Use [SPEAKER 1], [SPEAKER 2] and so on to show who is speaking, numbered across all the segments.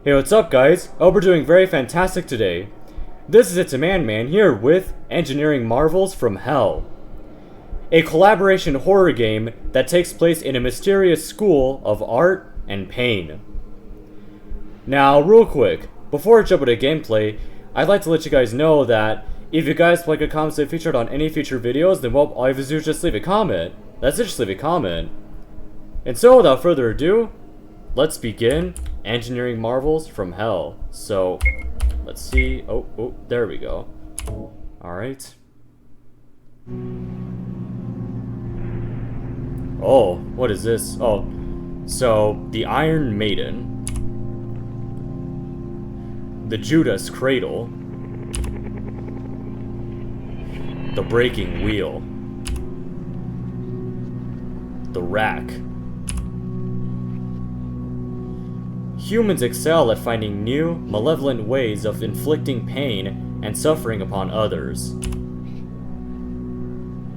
[SPEAKER 1] Hey, what's up guys? Hope we're doing very fantastic today. This is It's a Man here with Engineering Marvels from Hell. A collaboration horror game that takes place in a mysterious school of art and pain. Now, real quick, before I jump into gameplay, I'd like to let you guys know that if you guys like a comment to be featured on any future videos, then well, all you have to do is just leave a comment. That's it, just leave a comment. And so, without further ado, let's begin Engineering Marvels from Hell. So, let's see. Oh, there we go. Alright. Oh, what is this? Oh, so, the Iron Maiden. The Judas Cradle. The Breaking Wheel. The Rack. Humans excel at finding new, malevolent ways of inflicting pain and suffering upon others.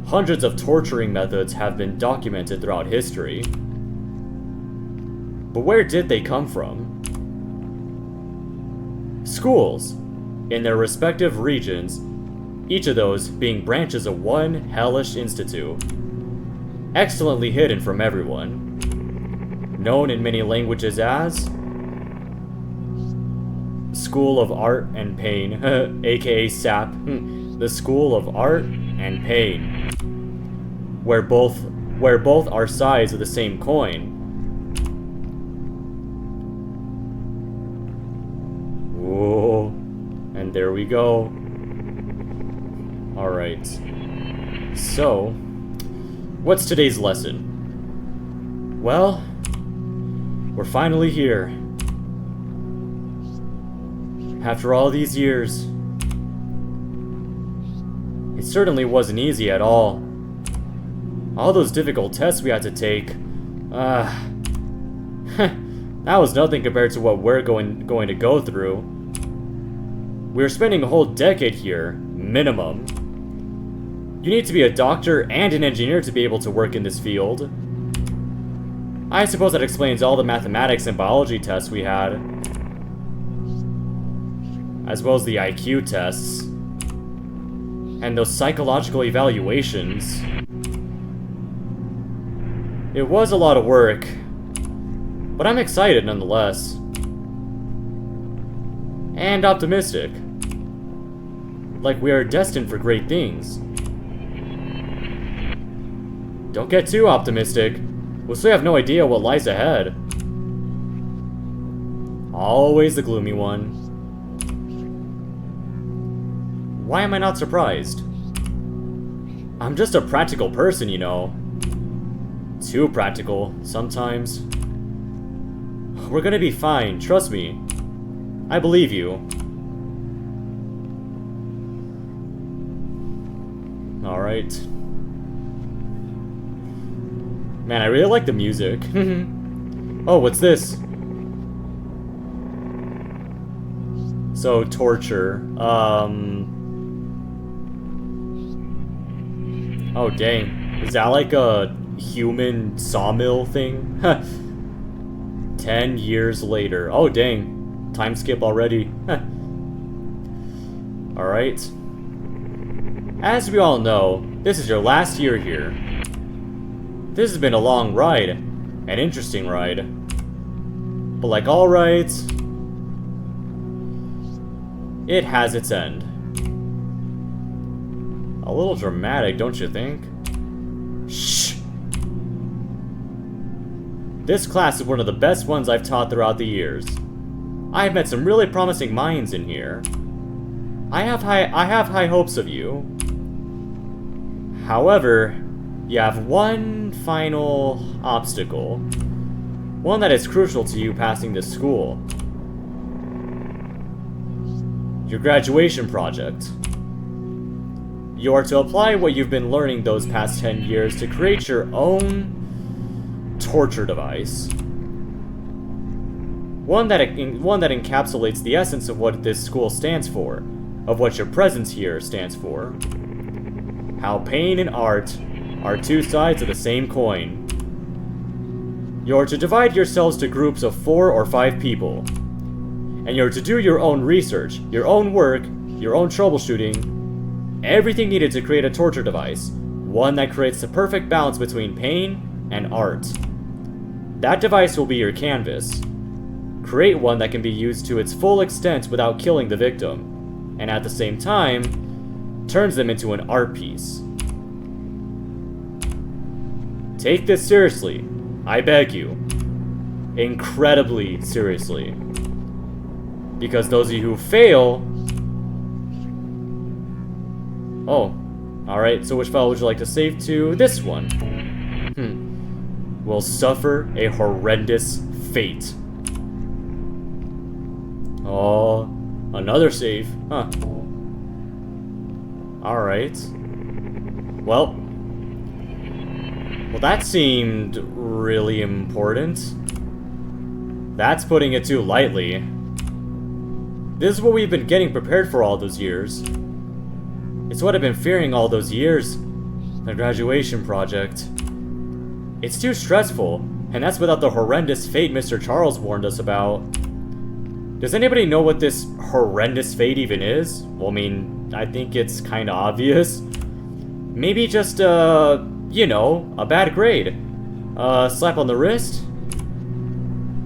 [SPEAKER 1] Hundreds of torturing methods have been documented throughout history. But where did they come from? Schools, in their respective regions, each of those being branches of one hellish institute, excellently hidden from everyone, known in many languages as School of Art and Pain, aka SAP, the School of Art and Pain, where both are sides of the same coin. Whoa, and there we go. Alright, so, what's today's lesson? Well, we're finally here. After all these years, it certainly wasn't easy at all. All those difficult tests we had to take, that was nothing compared to what we're going to go through. We're spending a whole decade here, minimum. You need to be a doctor and an engineer to be able to work in this field. I suppose that explains all the mathematics and biology tests we had, as well as the IQ tests, and those psychological evaluations. It was a lot of work, but I'm excited nonetheless. And optimistic. Like we are destined for great things. Don't get too optimistic. We'll still have no idea what lies ahead. Always the gloomy one. Why am I not surprised? I'm just a practical person, you know. Too practical, sometimes. We're gonna be fine, trust me. I believe you. Alright. Man, I really like the music. Oh, what's this? So, torture. Oh, dang. Is that like a human sawmill thing? 10 years later. Oh, dang. Time skip already. Alright. As we all know, this is your last year here. This has been a long ride. An interesting ride. But like all rides, it has its end. A little dramatic, don't you think? Shh! This class is one of the best ones I've taught throughout the years. I have met some really promising minds in here. I have high hopes of you. However, you have one final obstacle. One that is crucial to you passing this school. Your graduation project. You are to apply what you've been learning those past 10 years to create your own torture device. One that encapsulates the essence of what this school stands for, of what your presence here stands for. How pain and art are two sides of the same coin. You're to divide yourselves to groups of 4 or 5 people. and you're to do your own research, your own work, your own troubleshooting, everything needed to create a torture device, one that creates the perfect balance between pain and art. That device will be your canvas. Create one that can be used to its full extent without killing the victim, and at the same time, turns them into an art piece. Take this seriously, I beg you. Incredibly seriously. Because those of you who fail... Oh, alright, so which file would you like to save to? This one. Will suffer a horrendous fate. Oh, another save, huh? Alright. Well, that seemed really important. That's putting it too lightly. This is what we've been getting prepared for all those years. It's what I've been fearing all those years. The graduation project. It's too stressful, and that's without the horrendous fate Mr. Charles warned us about. Does anybody know what this horrendous fate even is? Well, I mean, I think it's kinda obvious. Maybe just, you know, a bad grade. Slap on the wrist?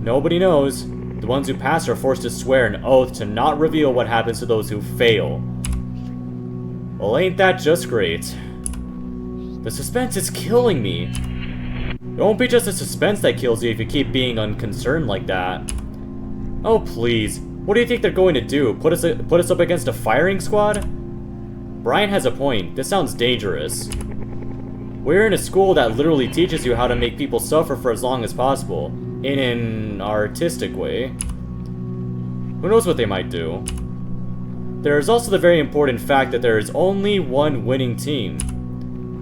[SPEAKER 1] Nobody knows. The ones who pass are forced to swear an oath to not reveal what happens to those who fail. Well, ain't that just great? The suspense is killing me. It won't be just the suspense that kills you if you keep being unconcerned like that. Oh please, what do you think they're going to do? Put us up against a firing squad? Brian has a point. This sounds dangerous. We're in a school that literally teaches you how to make people suffer for as long as possible, in an artistic way. Who knows what they might do? There is also the very important fact that there is only one winning team.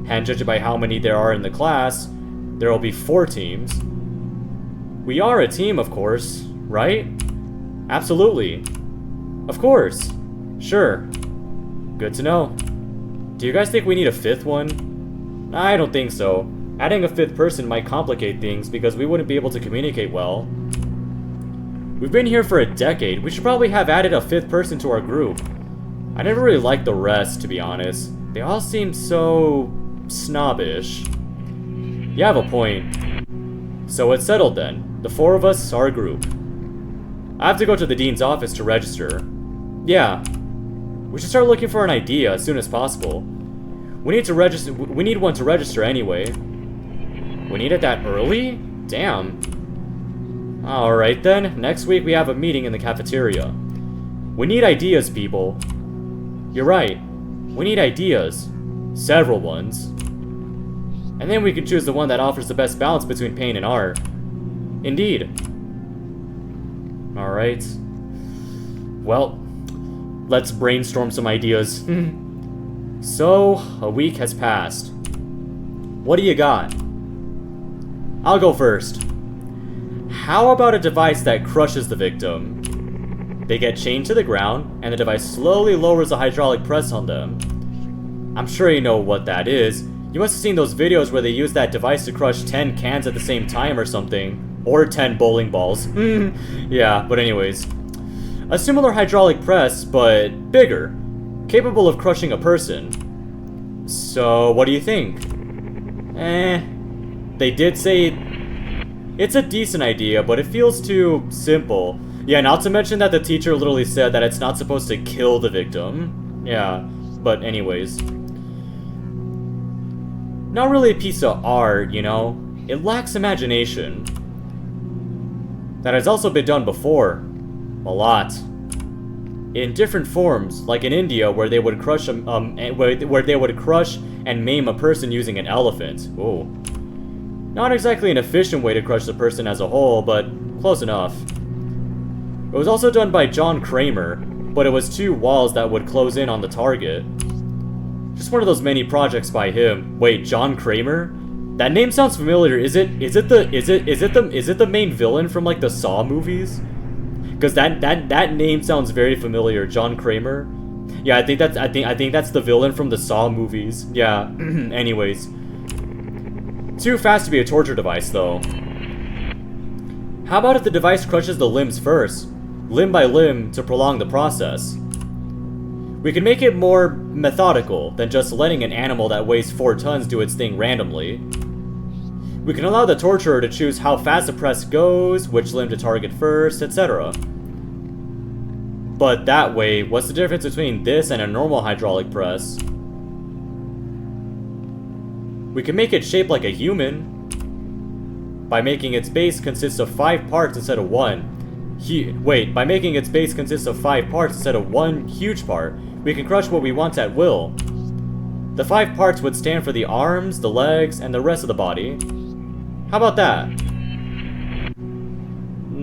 [SPEAKER 1] And judging by how many there are in the class, there will be 4 teams. We are a team, of course, right? Absolutely. Of course. Sure. Good to know. Do you guys think we need a 5th one? I don't think so. Adding a 5th person might complicate things because we wouldn't be able to communicate well. We've been here for a decade. We should probably have added a 5th person to our group. I never really liked the rest, to be honest. They all seem so... snobbish. You have a point. So it's settled then. The 4 of us are a group. I have to go to the dean's office to register. Yeah. We should start looking for an idea as soon as possible. We need one to register anyway. We need it that early? Damn. Alright then, next week we have a meeting in the cafeteria. We need ideas, people. You're right. We need ideas. Several ones. And then we can choose the one that offers the best balance between pain and art. Indeed. Alright. Well, let's brainstorm some ideas. So, a week has passed. What do you got? I'll go first. How about a device that crushes the victim? They get chained to the ground, and the device slowly lowers a hydraulic press on them. I'm sure you know what that is. You must have seen those videos where they use that device to crush 10 cans at the same time or something. Or 10 bowling balls. Yeah, but anyways. A similar hydraulic press, but bigger. Capable of crushing a person. So, what do you think? They did say it's a decent idea, but it feels too simple. Yeah, not to mention that the teacher literally said that it's not supposed to kill the victim. Yeah, but anyways. Not really a piece of art, you know? It lacks imagination. That has also been done before. A lot. In different forms, like in India, where they would crush where they would crush and maim a person using an elephant. Ooh. Not exactly an efficient way to crush the person as a whole, but close enough. It was also done by John Kramer, but it was 2 walls that would close in on the target. Just one of those many projects by him. Wait, John Kramer? That name sounds familiar. Is it the main villain from like the Saw movies? Because that name sounds very familiar. John Kramer. Yeah, I think that's the villain from the Saw movies. Yeah. Anyways. Too fast to be a torture device though. How about if the device crushes the limbs first? limb by limb to prolong the process. We can make it more methodical than just letting an animal that weighs 4 tons do its thing randomly. We can allow the torturer to choose how fast the press goes, which limb to target first, etc. But that way, what's the difference between this and a normal hydraulic press? We can make it shaped like a human by making its base consist of 5 parts instead of 1. By making its base consist of 5 parts instead of 1 huge part, we can crush what we want at will. The 5 parts would stand for the arms, the legs, and the rest of the body. How about that?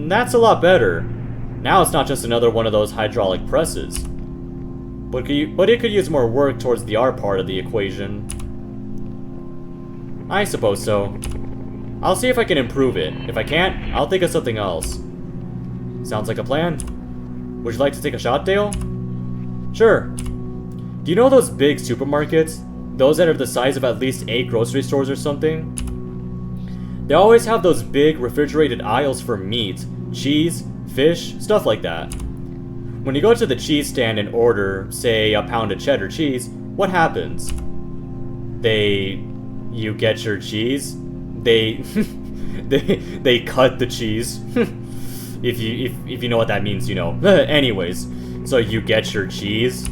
[SPEAKER 1] That's a lot better. Now it's not just another one of those hydraulic presses. But it could use more work towards the art part of the equation. I suppose so. I'll see if I can improve it. If I can't, I'll think of something else. Sounds like a plan. Would you like to take a shot, Dale? Sure. Do you know those big supermarkets? Those that are the size of at least 8 grocery stores or something? They always have those big refrigerated aisles for meat, cheese, fish, stuff like that. When you go to the cheese stand and order, say, a pound of cheddar cheese, what happens? You get your cheese? They cut the cheese. if you know what that means, you know. Anyways, so you get your cheese?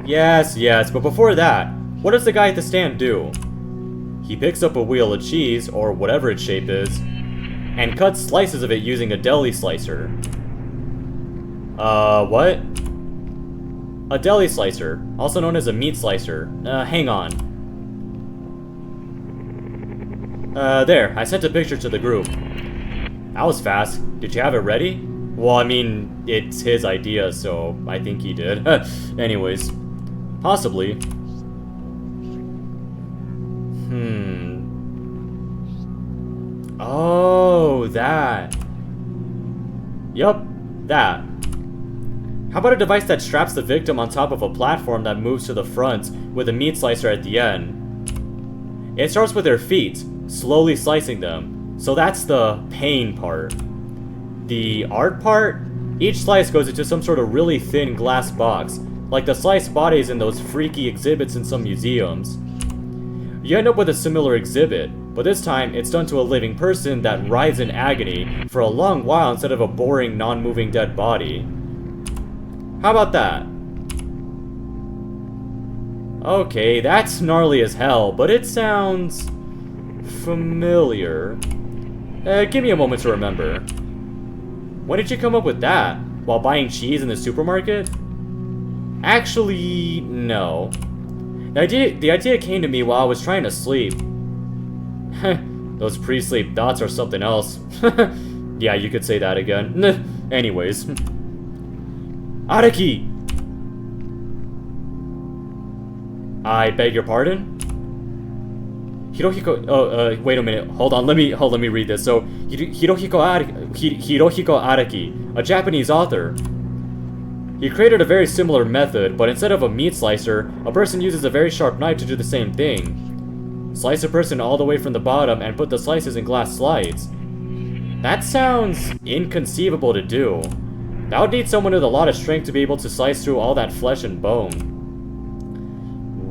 [SPEAKER 1] Yes, but before that, what does the guy at the stand do? He picks up a wheel of cheese, or whatever its shape is, and cuts slices of it using a deli slicer. What? A deli slicer, also known as a meat slicer. Hang on. There, I sent a picture to the group. That was fast. Did you have it ready? Well, I mean, it's his idea, so I think he did. Anyways. Possibly. Oh, that. Yup, that. How about a device that straps the victim on top of a platform that moves to the front with a meat slicer at the end? It starts with their feet, slowly slicing them, so that's the pain part. The art part? Each slice goes into some sort of really thin glass box, like the sliced bodies in those freaky exhibits in some museums. You end up with a similar exhibit, but this time it's done to a living person that writhes in agony for a long while instead of a boring, non-moving dead body. How about that? Okay, that's gnarly as hell, but it sounds familiar. Give me a moment to remember. When did you come up with that? While buying cheese in the supermarket? Actually, no. The idea came to me while I was trying to sleep. Those pre-sleep thoughts are something else. Yeah, you could say that again. Anyways. Araki! I beg your pardon? Hirohiko, wait a minute. Hold on, let me read this. So, Hirohiko Araki, a Japanese author. He created a very similar method, but instead of a meat slicer, a person uses a very sharp knife to do the same thing. Slice a person all the way from the bottom and put the slices in glass slides. That sounds inconceivable to do. That would need someone with a lot of strength to be able to slice through all that flesh and bone.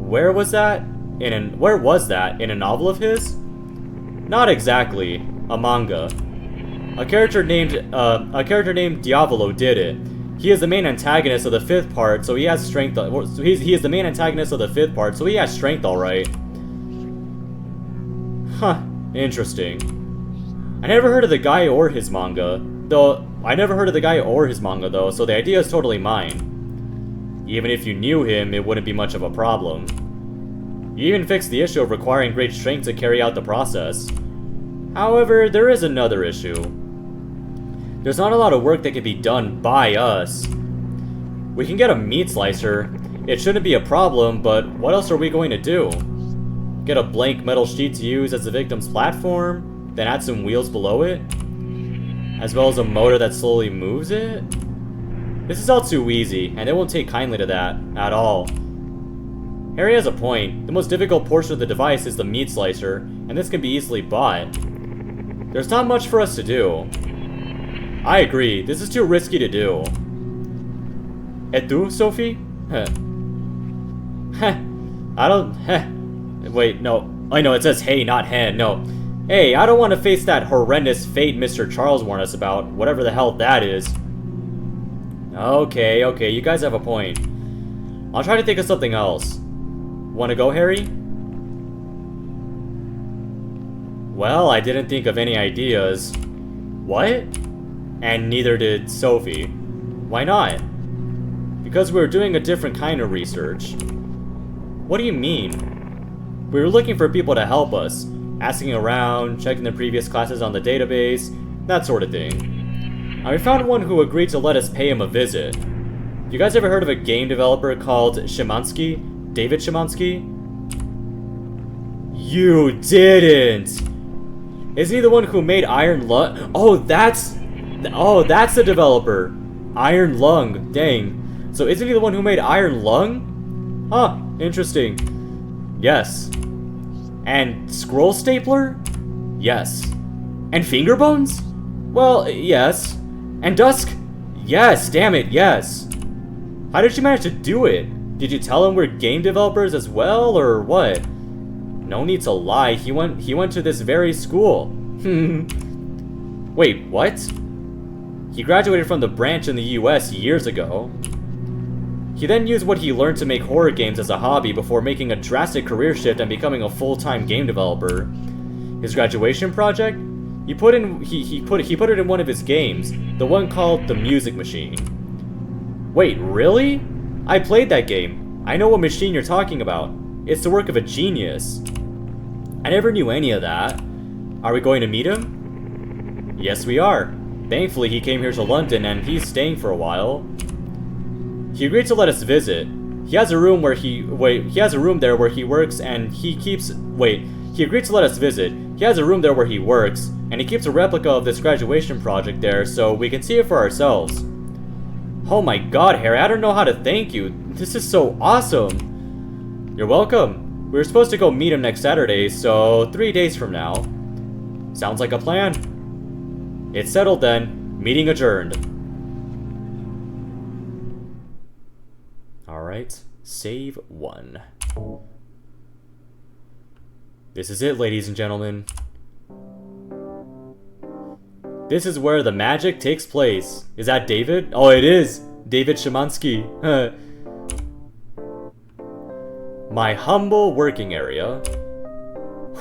[SPEAKER 1] Where was that? Where was that? In a novel of his? Not exactly. A manga. A character named Diavolo did it. He is the main antagonist of the 5th part, so he has strength. He is the main antagonist of the 5th part, so he has strength, all right. Huh. Interesting. I never heard of the guy or his manga, though. So the idea is totally mine. Even if you knew him, it wouldn't be much of a problem. You even fixed the issue of requiring great strength to carry out the process. However, there is another issue. There's not a lot of work that can be done by us. We can get a meat slicer. It shouldn't be a problem, but what else are we going to do? Get a blank metal sheet to use as the victim's platform, then add some wheels below it? As well as a motor that slowly moves it? This is all too easy, and they won't take kindly to that, at all. Harry has a point. The most difficult portion of the device is the meat slicer, and this can be easily bought. There's not much for us to do. I agree. This is too risky to do. Et tu, Sophie? Heh. Heh. I don't... Heh. Wait, no. I know, it says hey, not hen. No. Hey, I don't want to face that horrendous fate Mr. Charles warned us about. Whatever the hell that is. Okay, okay, you guys have a point. I'll try to think of something else. Wanna go, Harry? Well, I didn't think of any ideas. What? And neither did Sophie. Why not? Because we were doing a different kind of research. What do you mean? We were looking for people to help us. Asking around, checking the previous classes on the database, that sort of thing. And we found one who agreed to let us pay him a visit. You guys ever heard of a game developer called Szymanski? David Szymanski? You didn't! Isn't he the one who made Iron Lung? Oh, that's the developer. Iron Lung, dang. So isn't he the one who made Iron Lung? Huh, interesting. Yes. And Scroll Stapler? Yes. And Finger Bones? Well, yes. And Dusk? Yes, damn it, yes. How did you manage to do it? Did you tell him we're game developers as well, or what? No need to lie, he went to this very school. Wait, what? He graduated from the branch in the US years ago. He then used what he learned to make horror games as a hobby before making a drastic career shift and becoming a full-time game developer. His graduation project? He put it in one of his games, the one called The Music Machine. Wait, really? I played that game. I know what machine you're talking about. It's the work of a genius. I never knew any of that. Are we going to meet him? Yes, we are. Thankfully, he came here to London and he's staying for a while. He agreed to let us visit. He has a room there where he works and he keeps... he agreed to let us visit. He has a room there where he works, and he keeps a replica of this graduation project there so we can see it for ourselves. Oh my god, Harry, I don't know how to thank you. This is so awesome. You're welcome. We were supposed to go meet him next Saturday, so 3 days from now. Sounds like a plan. It's settled then. Meeting adjourned. Alright, save 1. This is it, ladies and gentlemen. This is where the magic takes place. Is that David? Oh, it is! David Szymanski. My humble working area.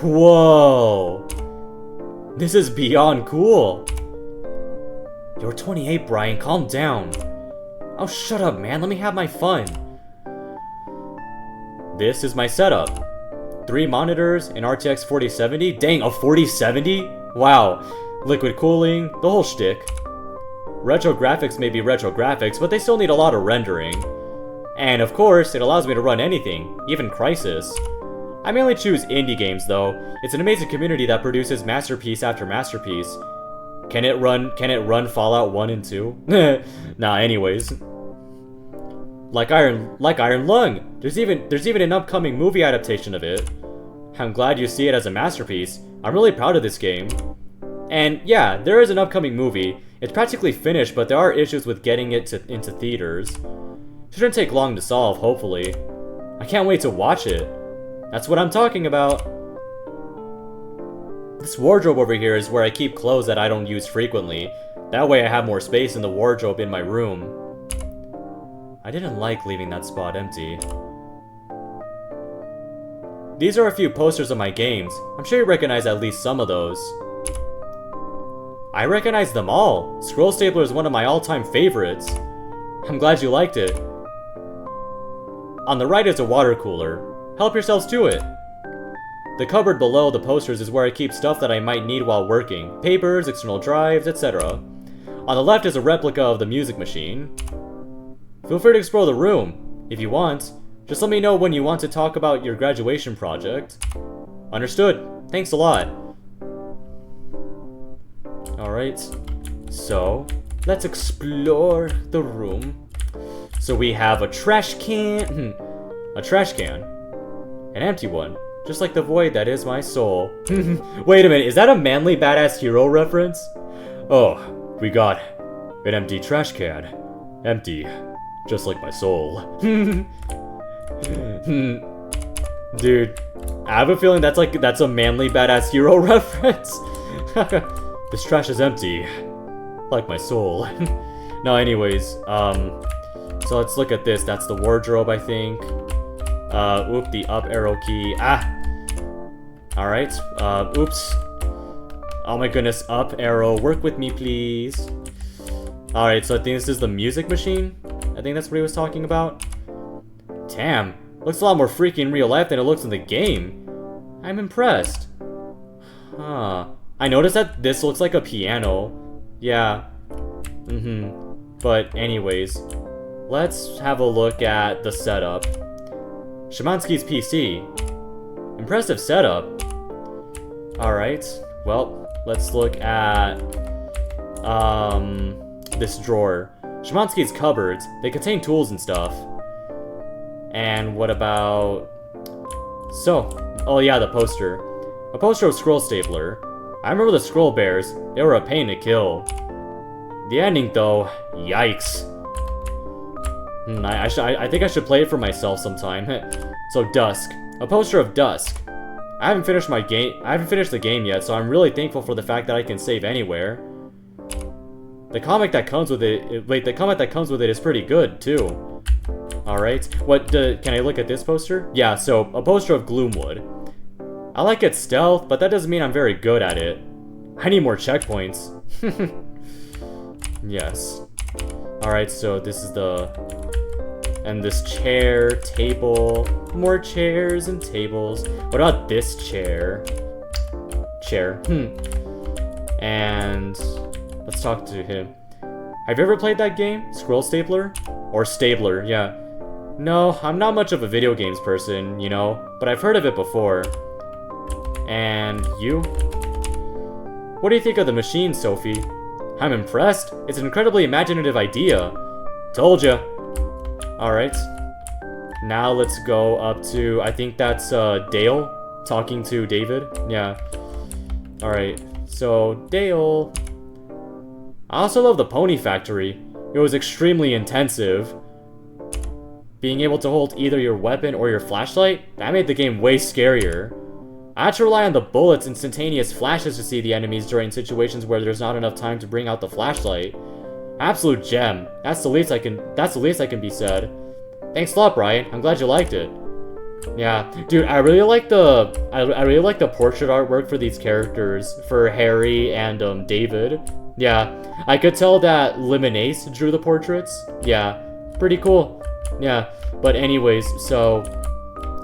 [SPEAKER 1] Whoa! This is beyond cool. You're 28, Brian. Calm down. Oh, shut up, man. Let me have my fun. This is my setup. 3 monitors, an RTX 4070. Dang, a 4070? Wow. Liquid cooling, the whole shtick. Retro graphics may be retro graphics, but they still need a lot of rendering. And of course, it allows me to run anything, even Crysis. I mainly choose indie games though. It's an amazing community that produces masterpiece after masterpiece. Can it run Fallout 1 and 2? Nah, anyways. Like Iron Lung. There's even an upcoming movie adaptation of it. I'm glad you see it as a masterpiece. I'm really proud of this game. And yeah, there is an upcoming movie. It's practically finished, but there are issues with getting it into theaters. Shouldn't take long to solve, hopefully. I can't wait to watch it. That's what I'm talking about. This wardrobe over here is where I keep clothes that I don't use frequently. That way I have more space in the wardrobe in my room. I didn't like leaving that spot empty. These are a few posters of my games. I'm sure you recognize at least some of those. I recognize them all. Scroll Stapler is one of my all-time favorites. I'm glad you liked it. On the right is a water cooler. Help yourselves to it. The cupboard below the posters is where I keep stuff that I might need while working. Papers, external drives, etc. On the left is a replica of the music machine. Feel free to explore the room, if you want. Just let me know when you want to talk about your graduation project. Understood. Thanks a lot. Alright, so let's explore the room. So we have a trash can, an empty one, just like the void that is my soul. Wait a minute, is that a manly badass hero reference? Oh, We got an empty trash can. Empty. Just like my soul. Dude, I have a feeling that's a manly badass hero reference. This trash is empty. Like my soul. No, anyways, so let's look at this. That's the wardrobe, I think. Oop, the up arrow key. Alright, oops. Oh my goodness, up arrow. Work with me, please. Alright, so I think this is the music machine. I think that's what he was talking about. Damn, looks a lot more freaky in real life than it looks in the game. I'm impressed. Huh. I noticed that this looks like a piano. Yeah. But anyways, let's have a look at the setup. Szymanski's PC. Impressive setup. Alright, well, let's look at this drawer. Szymanski's cupboards, they contain tools and stuff. And what about... oh yeah, the poster. A poster of Scroll Stapler. I remember the Scroll Bears, they were a pain to kill. The ending though, yikes. I think I should play it for myself sometime. So Dusk, a poster of Dusk. I haven't finished the game yet, so I'm really thankful for the fact that I can save anywhere. The comic that comes with it, the comic that comes with it is pretty good too. Alright, can I look at this poster? Yeah, so a poster of Gloomwood. I like its stealth, but that doesn't mean I'm very good at it. I need more checkpoints. Yes. Alright, so this is and this chair, table, more chairs and tables. What about this chair? And let's talk to him. Have you ever played that game? Scroll Stapler? Or Stabler, yeah. No, I'm not much of a video games person, you know, but I've heard of it before. And you? What do you think of the machine, Sophie? I'm impressed. It's an incredibly imaginative idea. Told ya. Alright. Now let's go up to, I think that's Dale talking to David. Yeah. Alright. So, Dale. I also love the Pony Factory. It was extremely intensive. Being able to hold either your weapon or your flashlight, that made the game way scarier. I had to rely on the bullet's instantaneous flashes to see the enemies during situations where there's not enough time to bring out the flashlight. Absolute gem. That's the least I can be said. Thanks a lot, Brian. I'm glad you liked it. Yeah, dude, I really like the portrait artwork for these characters, for Harry and David. Yeah, I could tell that Lemonade drew the portraits. Yeah, pretty cool. Yeah, but anyways, so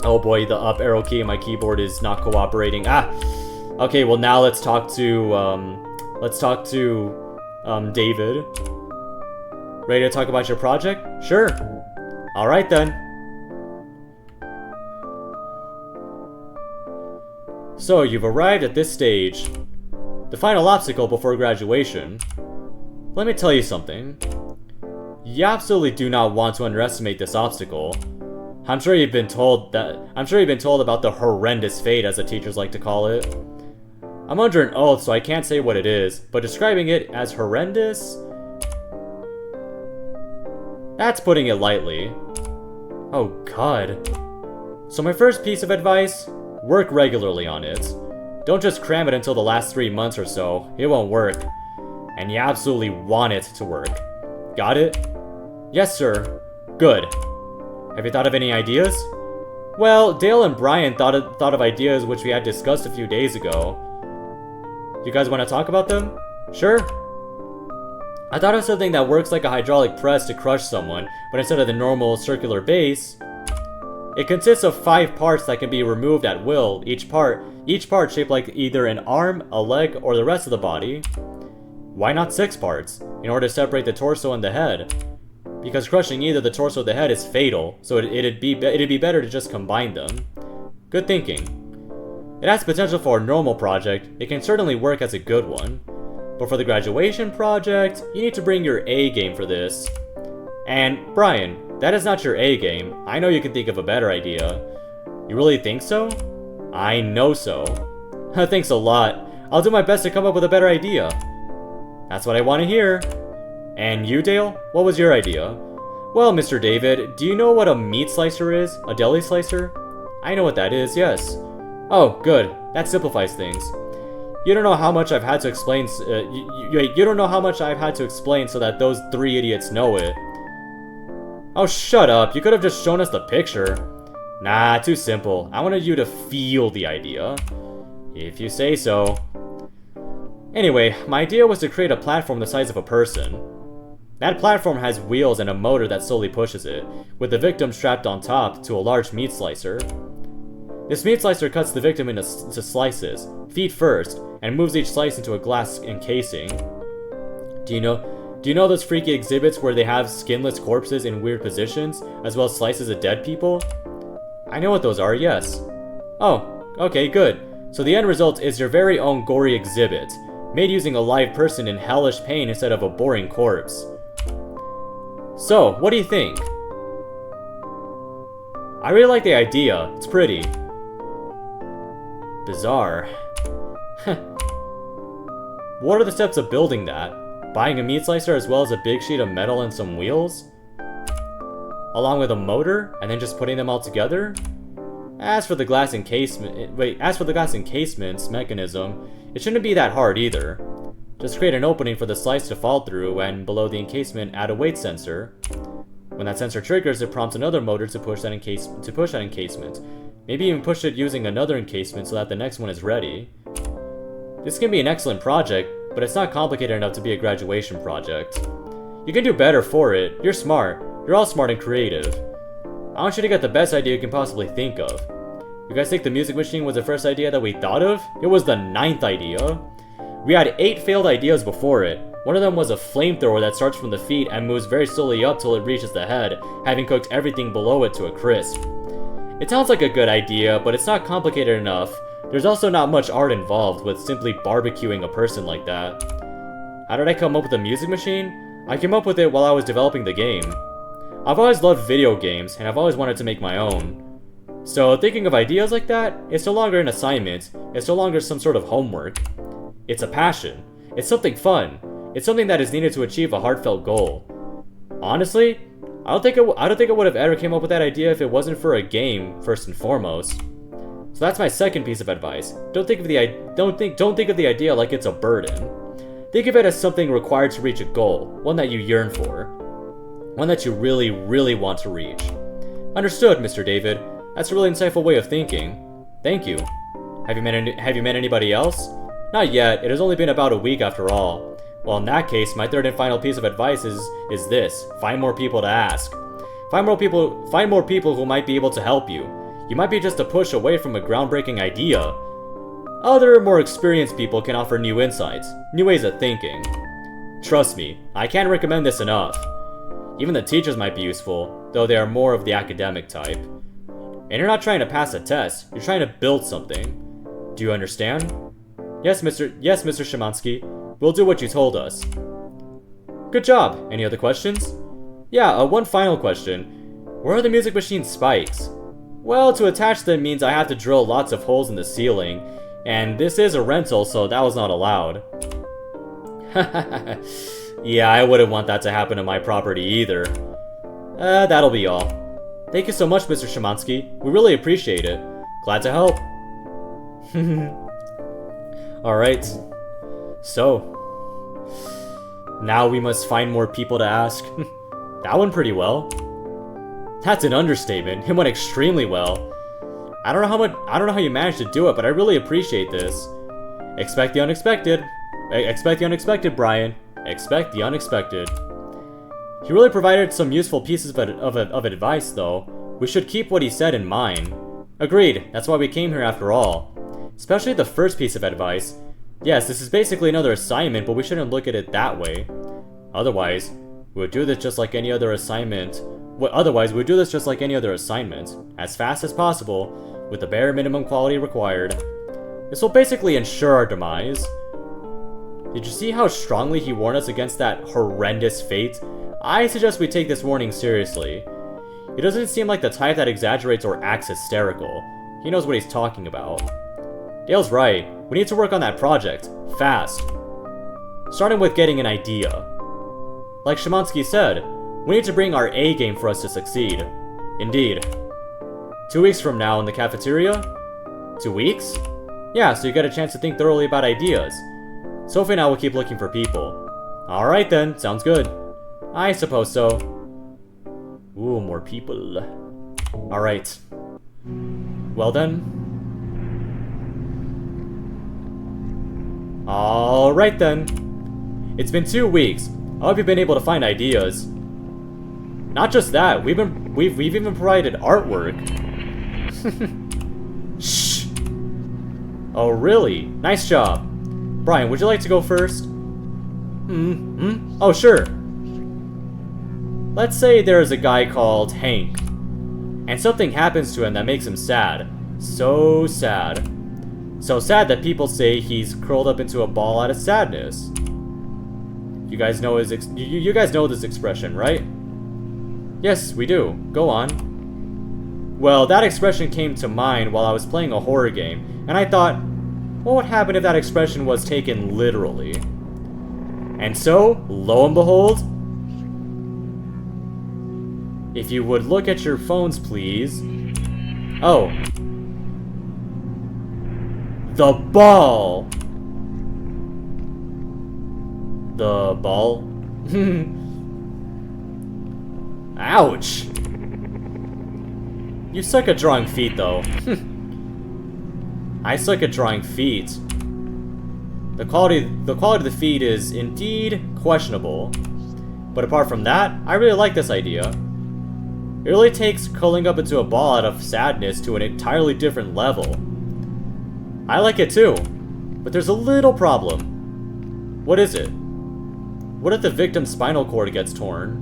[SPEAKER 1] oh boy, the up arrow key on my keyboard is not cooperating. Okay, well now let's talk to David. Ready to talk about your project? Sure. Alright then. So, you've arrived at this stage. The final obstacle before graduation. Let me tell you something. You absolutely do not want to underestimate this obstacle. I'm sure you've been told about the horrendous fate, as the teachers like to call it. I'm under an oath, so I can't say what it is, but describing it as horrendous? That's putting it lightly. Oh god. So my first piece of advice, work regularly on it. Don't just cram it until the last 3 months or so, it won't work. And you absolutely want it to work. Got it? Yes, sir. Good. Have you thought of any ideas? Well, Dale and Brian thought of ideas which we had discussed a few days ago. You guys want to talk about them? Sure. I thought of something that works like a hydraulic press to crush someone, but instead of the normal circular base, it consists of 5 parts that can be removed at will, each part shaped like either an arm, a leg, or the rest of the body. Why not 6 parts, in order to separate the torso and the head? Because crushing either the torso or the head is fatal, so it'd be better to just combine them. Good thinking. It has potential for a normal project, it can certainly work as a good one. But for the graduation project, you need to bring your A game for this. And, Brian, that is not your A game. I know you can think of a better idea. You really think so? I know so. Thanks a lot. I'll do my best to come up with a better idea. That's what I want to hear. And you, Dale? What was your idea? Well, Mr. David, do you know what a meat slicer is? A deli slicer? I know what that is, yes. Oh, good. That simplifies things. You don't know how much I've had to explain. You don't know how much I've had to explain so that those 3 idiots know it. Oh, shut up. You could have just shown us the picture. Nah, too simple. I wanted you to feel the idea. If you say so. Anyway, my idea was to create a platform the size of a person. That platform has wheels and a motor that slowly pushes it, with the victim strapped on top to a large meat slicer. This meat slicer cuts the victim into slices, feet first, and moves each slice into a glass encasing. Do you know those freaky exhibits where they have skinless corpses in weird positions, as well as slices of dead people? I know what those are, yes. Oh, okay, good. So the end result is your very own gory exhibit, made using a live person in hellish pain instead of a boring corpse. So, what do you think? I really like the idea. It's pretty. Bizarre. What are the steps of building that? Buying a meat slicer as well as a big sheet of metal and some wheels? Along with a motor, and then just putting them all together? As for the glass encasements mechanism, it shouldn't be that hard either. Just create an opening for the slice to fall through, and below the encasement add a weight sensor. When that sensor triggers, it prompts another motor to push that encasement. Maybe even push it using another encasement so that the next one is ready. This can be an excellent project, but it's not complicated enough to be a graduation project. You can do better for it. You're smart. You're all smart and creative. I want you to get the best idea you can possibly think of. You guys think the music machine was the first idea that we thought of? It was the 9th idea. We had 8 failed ideas before it. One of them was a flamethrower that starts from the feet and moves very slowly up till it reaches the head, having cooked everything below it to a crisp. It sounds like a good idea, but it's not complicated enough. There's also not much art involved with simply barbecuing a person like that. How did I come up with the music machine? I came up with it while I was developing the game. I've always loved video games, and I've always wanted to make my own. So thinking of ideas like that, it's no longer an assignment, it's no longer some sort of homework. It's a passion. It's something fun. It's something that is needed to achieve a heartfelt goal. Honestly, I don't think I would have ever came up with that idea if it wasn't for a game, first and foremost. So that's my second piece of advice. Don't think of the idea like it's a burden. Think of it as something required to reach a goal, one that you yearn for. One that you really, really want to reach. Understood, Mr. David. That's a really insightful way of thinking. Thank you. Have you met anybody else? Not yet. It has only been about a week after all. Well, in that case, my third and final piece of advice is this. Find more people to ask. Find more people who might be able to help you. You might be just a push away from a groundbreaking idea. Other, more experienced people can offer new insights, new ways of thinking. Trust me, I can't recommend this enough. Even the teachers might be useful, though they are more of the academic type. And you're not trying to pass a test, you're trying to build something. Do you understand? Yes, Mr. Szymanski. We'll do what you told us. Good job. Any other questions? Yeah, one final question. Where are the music machine's spikes? Well, to attach them means I have to drill lots of holes in the ceiling, and this is a rental, so that was not allowed. Yeah, I wouldn't want that to happen to my property either. That'll be all. Thank you so much, Mr. Szymanski. We really appreciate it. Glad to help. Alright. So. Now we must find more people to ask. That went pretty well. That's an understatement. It went extremely well. I don't know how you managed to do it, but I really appreciate this. Expect the unexpected. Expect the unexpected, Brian. Expect the unexpected. He really provided some useful pieces of advice, though. We should keep what he said in mind. Agreed, that's why we came here after all. Especially the first piece of advice. Yes, this is basically another assignment, but we shouldn't look at it that way. Otherwise, we would do this just like any other assignment. As fast as possible, with the bare minimum quality required. This will basically ensure our demise. Did you see how strongly he warned us against that horrendous fate? I suggest we take this warning seriously. He doesn't seem like the type that exaggerates or acts hysterical. He knows what he's talking about. Dale's right. We need to work on that project. Fast. starting with getting an idea. Like Shemansky said, we need to bring our A game for us to succeed. Indeed. 2 weeks from now in the cafeteria? 2 weeks? Yeah, so you get a chance to think thoroughly about ideas. Sophie and I will keep looking for people. Alright then, sounds good. I suppose so. Ooh, more people. Alright. Well then. Alright then. It's been 2 weeks. I hope you've been able to find ideas. Not just that, we've even provided artwork. Shh. Oh really? Nice job. Brian, would you like to go first? Oh sure. Let's say there is a guy called Hank, and something happens to him that makes him sad. So sad. So sad that people say he's curled up into a ball out of sadness. You guys know you guys know this expression, right? Yes, we do. Go on. Well, that expression came to mind while I was playing a horror game, and I thought, what would happen if that expression was taken literally? And so, lo and behold, if you would look at your phones, please. Oh. The ball! The ball? Ouch! You suck at drawing feet, though. I suck at drawing feet. The quality of the feet is indeed questionable. But apart from that, I really like this idea. It really takes curling up into a ball out of sadness to an entirely different level. I like it too, but there's a little problem. What is it? What if the victim's spinal cord gets torn?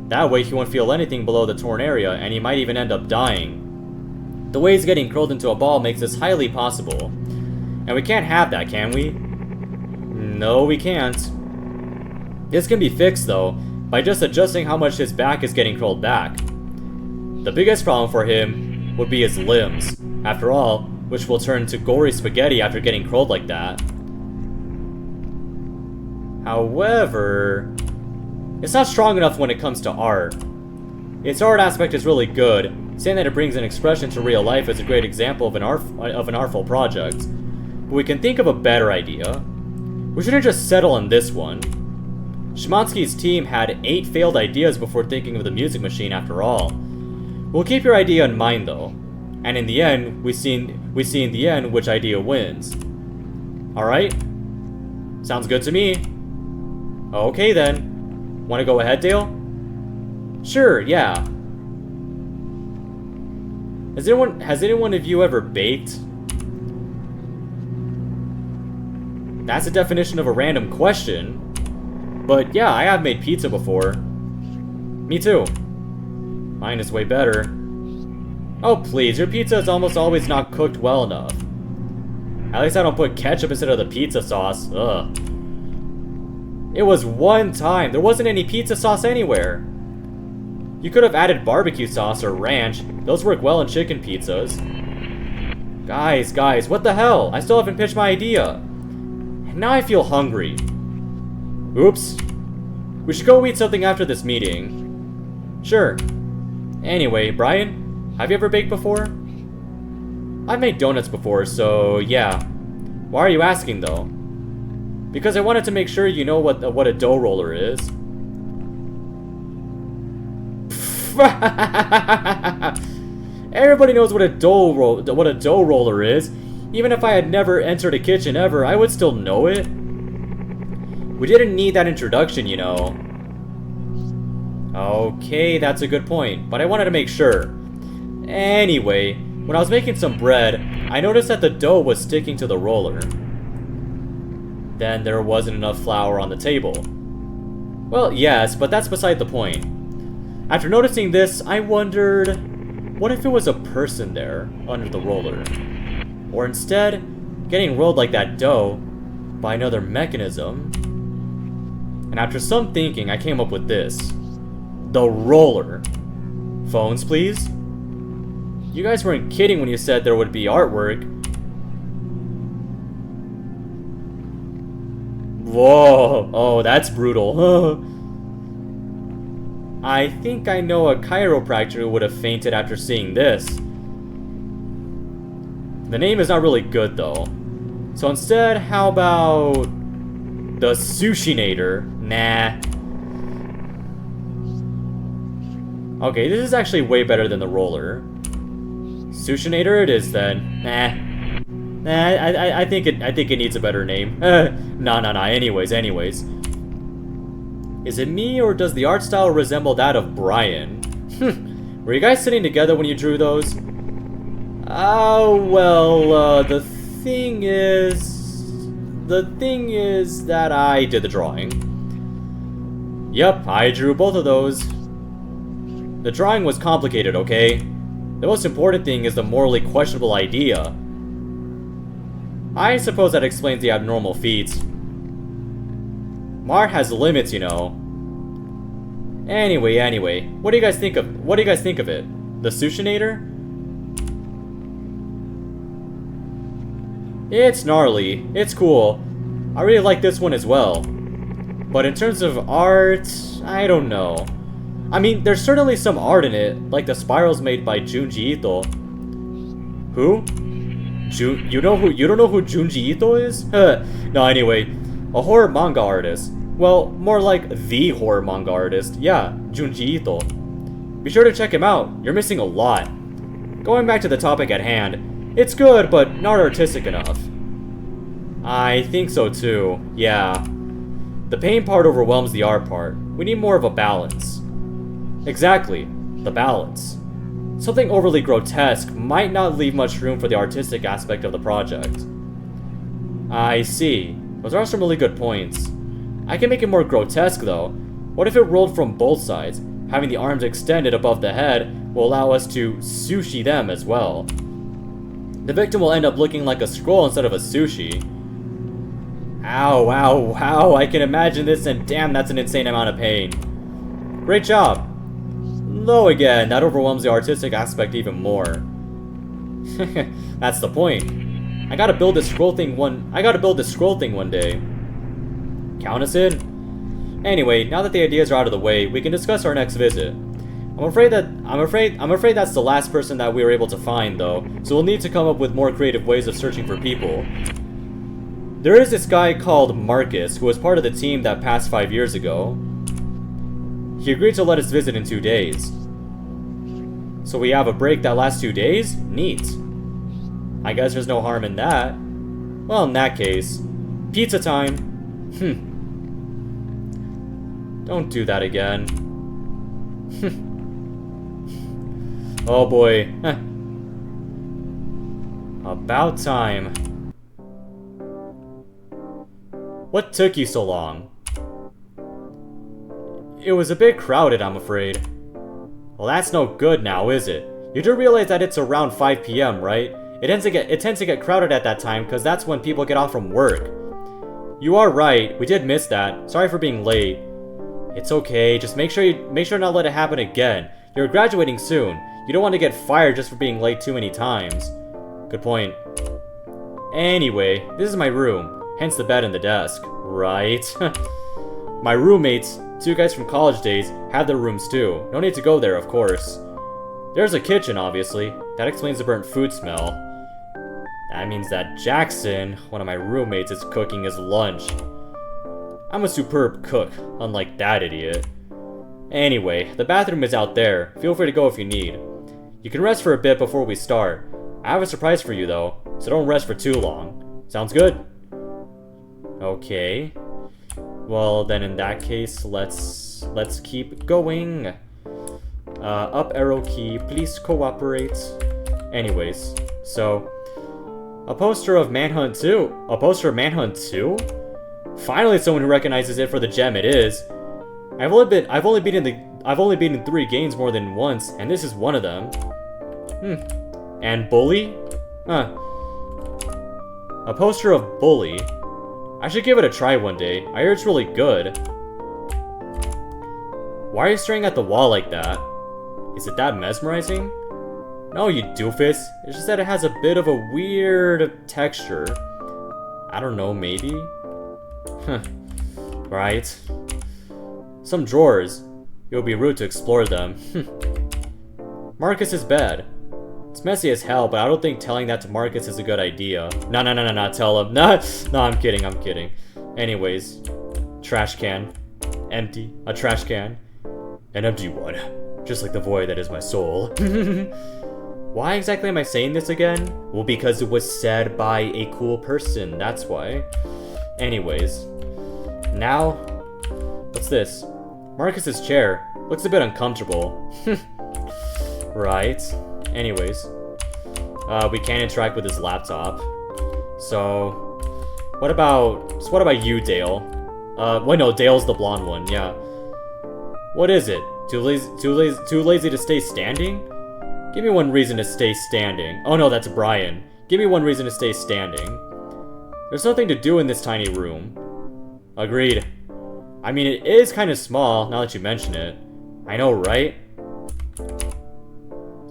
[SPEAKER 1] That way he won't feel anything below the torn area, and he might even end up dying. The way he's getting curled into a ball makes this highly possible. And we can't have that, can we? No, we can't. This can be fixed, though, by just adjusting how much his back is getting curled back. The biggest problem for him would be his limbs, after all, which will turn to gory spaghetti after getting curled like that. However, it's not strong enough when it comes to art. Its art aspect is really good. Saying that it brings an expression to real life is a great example of an artful project. But we can think of a better idea. We shouldn't just settle on this one. Shemansky's team had 8 failed ideas before thinking of the music machine after all. We'll keep your idea in mind though. And in the end, we see in the end which idea wins. Alright? Sounds good to me. Okay then. Wanna go ahead, Dale? Sure, yeah. Has anyone of you ever baked? That's the definition of a random question. But yeah, I have made pizza before. Me too. Mine is way better. Oh please, your pizza is almost always not cooked well enough. At least I don't put ketchup instead of the pizza sauce. Ugh. It was one time. There wasn't any pizza sauce anywhere. You could have added barbecue sauce or ranch. Those work well in chicken pizzas. Guys, what the hell? I still haven't pitched my idea. And now I feel hungry. Oops. We should go eat something after this meeting. Sure. Anyway, Brian, have you ever baked before? I've made donuts before, so yeah. Why are you asking though? Because I wanted to make sure you know what a dough roller is. Everybody knows what a dough roller is. Even if I had never entered a kitchen ever, I would still know it. We didn't need that introduction, you know. Okay, that's a good point, but I wanted to make sure. Anyway, when I was making some bread, I noticed that the dough was sticking to the roller. Then there wasn't enough flour on the table. Well, yes, but that's beside the point. After noticing this, I wondered, what if it was a person there under the roller? Or instead, getting rolled like that dough by another mechanism? And after some thinking, I came up with this. The roller. Phones, please? You guys weren't kidding when you said there would be artwork. Whoa, oh, that's brutal. I think I know a chiropractor who would have fainted after seeing this. The name is not really good though. So instead, how about the Sushinator? Nah. Okay, this is actually way better than the roller. Sushinator it is then. I think it needs a better name. Nah. Anyways. Is it me or does the art style resemble that of Brian? Were you guys sitting together when you drew those? Oh, well, the thing is that I did the drawing. Yep, I drew both of those. The drawing was complicated, okay? The most important thing is the morally questionable idea. I suppose that explains the abnormal feats. Art has limits, you know. Anyway, what do you guys think of it? The Sushinator? It's gnarly. It's cool. I really like this one as well. But in terms of art, I don't know. I mean, there's certainly some art in it, like the spirals made by Junji Ito. Who? You don't know who Junji Ito is? No, anyway, a horror manga artist. Well, more like the horror manga artist. Yeah, Junji Ito. Be sure to check him out. You're missing a lot. Going back to the topic at hand, it's good, but not artistic enough. I think so too, yeah. The pain part overwhelms the art part. We need more of a balance. Exactly, the balance. Something overly grotesque might not leave much room for the artistic aspect of the project. I see. Those are some really good points. I can make it more grotesque though. What if it rolled from both sides? Having the arms extended above the head will allow us to sushi them as well. The victim will end up looking like a scroll instead of a sushi. Ow, I can imagine this and damn, that's an insane amount of pain. Great job. Though again, that overwhelms the artistic aspect even more. That's the point. I gotta build this scroll thing one day. Count us in? Anyway, now that the ideas are out of the way, we can discuss our next visit. I'm afraid that's the last person that we were able to find though, so we'll need to come up with more creative ways of searching for people. There is this guy called Marcus, who was part of the team that passed 5 years ago. He agreed to let us visit in 2 days. So we have a break that lasts 2 days? Neat. I guess there's no harm in that. Well, in that case, pizza time. Don't do that again. Oh boy. About time. What took you so long? It was a bit crowded, I'm afraid. Well, that's no good now, is it? You do realize that it's around 5 p.m., right? It tends to get crowded at that time because that's when people get off from work. You are right. We did miss that. Sorry for being late. It's okay. Just make sure not let it happen again. You're graduating soon. You don't want to get fired just for being late too many times. Good point. Anyway, this is my room. Hence the bed and the desk. Right. My roommates, 2 guys from college days, have their rooms too. No need to go there, of course. There's a kitchen, obviously. That explains the burnt food smell. That means that Jackson, one of my roommates, is cooking his lunch. I'm a superb cook, unlike that idiot. Anyway, the bathroom is out there. Feel free to go if you need. You can rest for a bit before we start. I have a surprise for you though, so don't rest for too long. Sounds good? Okay. Well, then in that case, let's keep going. Up arrow key, please cooperate. Anyways, so a poster of Manhunt 2. A poster of Manhunt 2? Finally, someone who recognizes it for the gem it is. I've only beaten 3 games more than once, and this is one of them. And Bully? Huh. A poster of Bully. I should give it a try one day. I hear it's really good. Why are you staring at the wall like that? Is it that mesmerizing? No, you doofus. It's just that it has a bit of a weird texture. I don't know, maybe? Right? Some drawers. It would be rude to explore them. Marcus is bad. It's messy as hell, but I don't think telling that to Marcus is a good idea. No, tell him. No, I'm kidding. Anyways, trash can. Empty. A trash can. An empty one. Just like the void that is my soul. Why exactly am I saying this again? Well, because it was said by a cool person, that's why. Anyways. Now, what's this? Marcus's chair. Looks a bit uncomfortable. Right. Anyways. We can't interact with his laptop. So, what about you, Dale? Wait, no, Dale's the blonde one, yeah. What is it? Too lazy to stay standing? Give me one reason to stay standing. Oh no, that's Brian. Give me one reason to stay standing. There's nothing to do in this tiny room. Agreed. I mean, it is kind of small, now that you mention it. I know, right?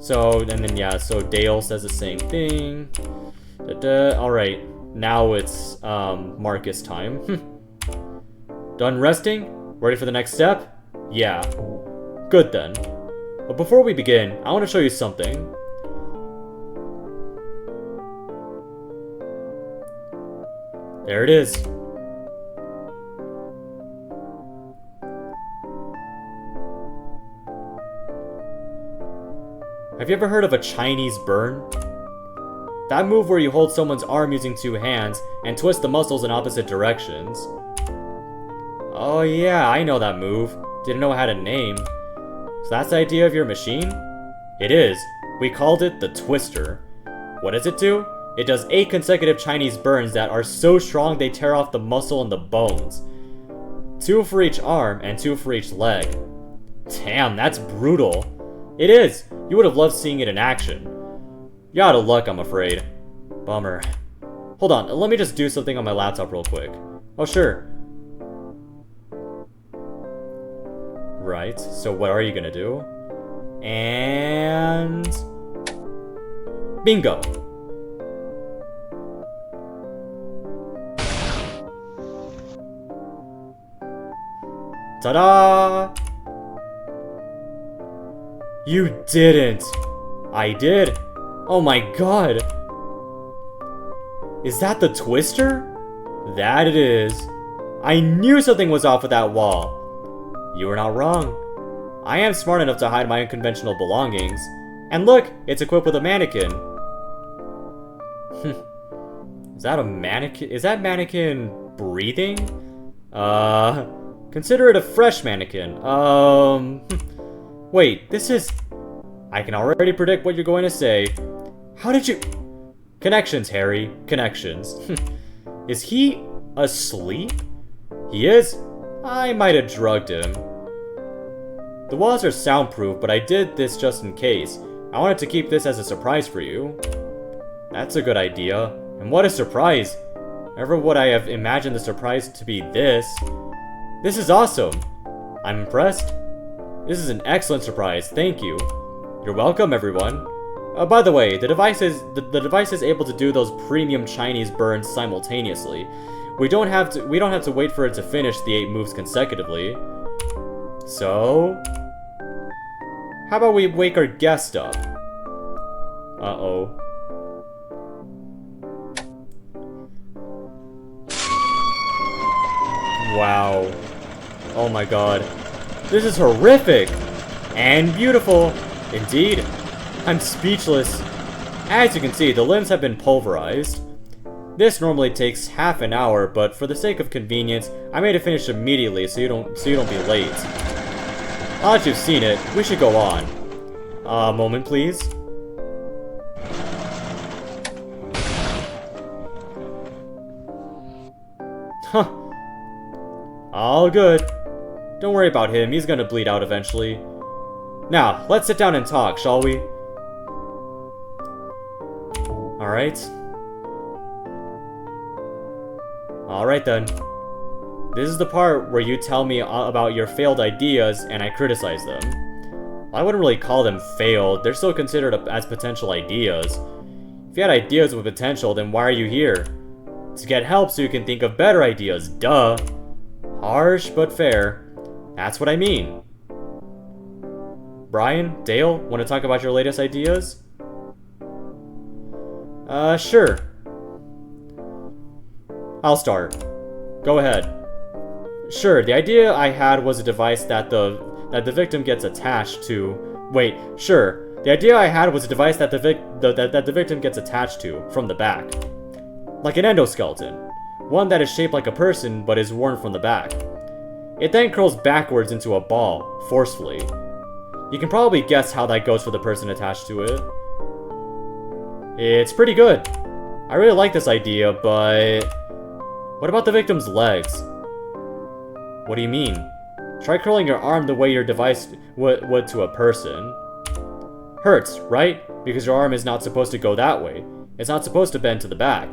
[SPEAKER 1] So, and then yeah, so Dale says the same thing. Alright, now it's, Marcus time. Done resting? Ready for the next step? Yeah. Good then. But before we begin, I want to show you something. There it is. Have you ever heard of a Chinese burn? That move where you hold someone's arm using two hands and twist the muscles in opposite directions. Oh yeah, I know that move. Didn't know it had a name. So that's the idea of your machine? It is. We called it the Twister. What does it do? It does 8 consecutive Chinese burns that are so strong they tear off the muscle and the bones. 2 for each arm and 2 for each leg. Damn, that's brutal. It is. You would have loved seeing it in action. You're out of luck, I'm afraid. Bummer. Hold on, let me just do something on my laptop real quick. Oh, sure. Right, so what are you gonna do? And... bingo! Ta-da! You didn't! I did! Oh my god! Is that the Twister? That it is. I knew something was off with that wall. You were not wrong. I am smart enough to hide my unconventional belongings. And look, it's equipped with a mannequin. Is that a mannequin? Is that mannequin breathing? Consider it a fresh mannequin. Wait, this is... I can already predict what you're going to say. How did you... Connections, Harry. Connections. Is he asleep? He is? I might have drugged him. The walls are soundproof, but I did this just in case. I wanted to keep this as a surprise for you. That's a good idea. And what a surprise! Never would I have imagined the surprise to be this. This is awesome! I'm impressed. This is an excellent surprise, thank you. You're welcome, everyone. By the way, the device is able to do those premium Chinese burns simultaneously. We don't have to wait for it to finish the 8 moves consecutively. So, how about we wake our guest up? Uh-oh. Wow. Oh my god. This is horrific! And beautiful! Indeed. I'm speechless. As you can see, the limbs have been pulverized. This normally takes half an hour, but for the sake of convenience, I made it finish immediately so you don't be late. Now that you've seen it, we should go on. A moment, please. Huh. All good. Don't worry about him, he's gonna bleed out eventually. Now, let's sit down and talk, shall we? Alright. Alright then. This is the part where you tell me about your failed ideas and I criticize them. I wouldn't really call them failed, they're still considered as potential ideas. If you had ideas with potential, then why are you here? To get help so you can think of better ideas, duh. Harsh but fair. That's what I mean. Brian, Dale, want to talk about your latest ideas? Sure. I'll start. Go ahead. Sure, the idea I had was a device that the victim gets attached to. Wait, sure. The idea I had was a device that the victim gets attached to from the back. Like an endoskeleton. One that is shaped like a person but is worn from the back. It then curls backwards into a ball, forcefully. You can probably guess how that goes for the person attached to it. It's pretty good. I really like this idea, but what about the victim's legs? What do you mean? Try curling your arm the way your device would to a person. Hurts, right? Because your arm is not supposed to go that way. It's not supposed to bend to the back.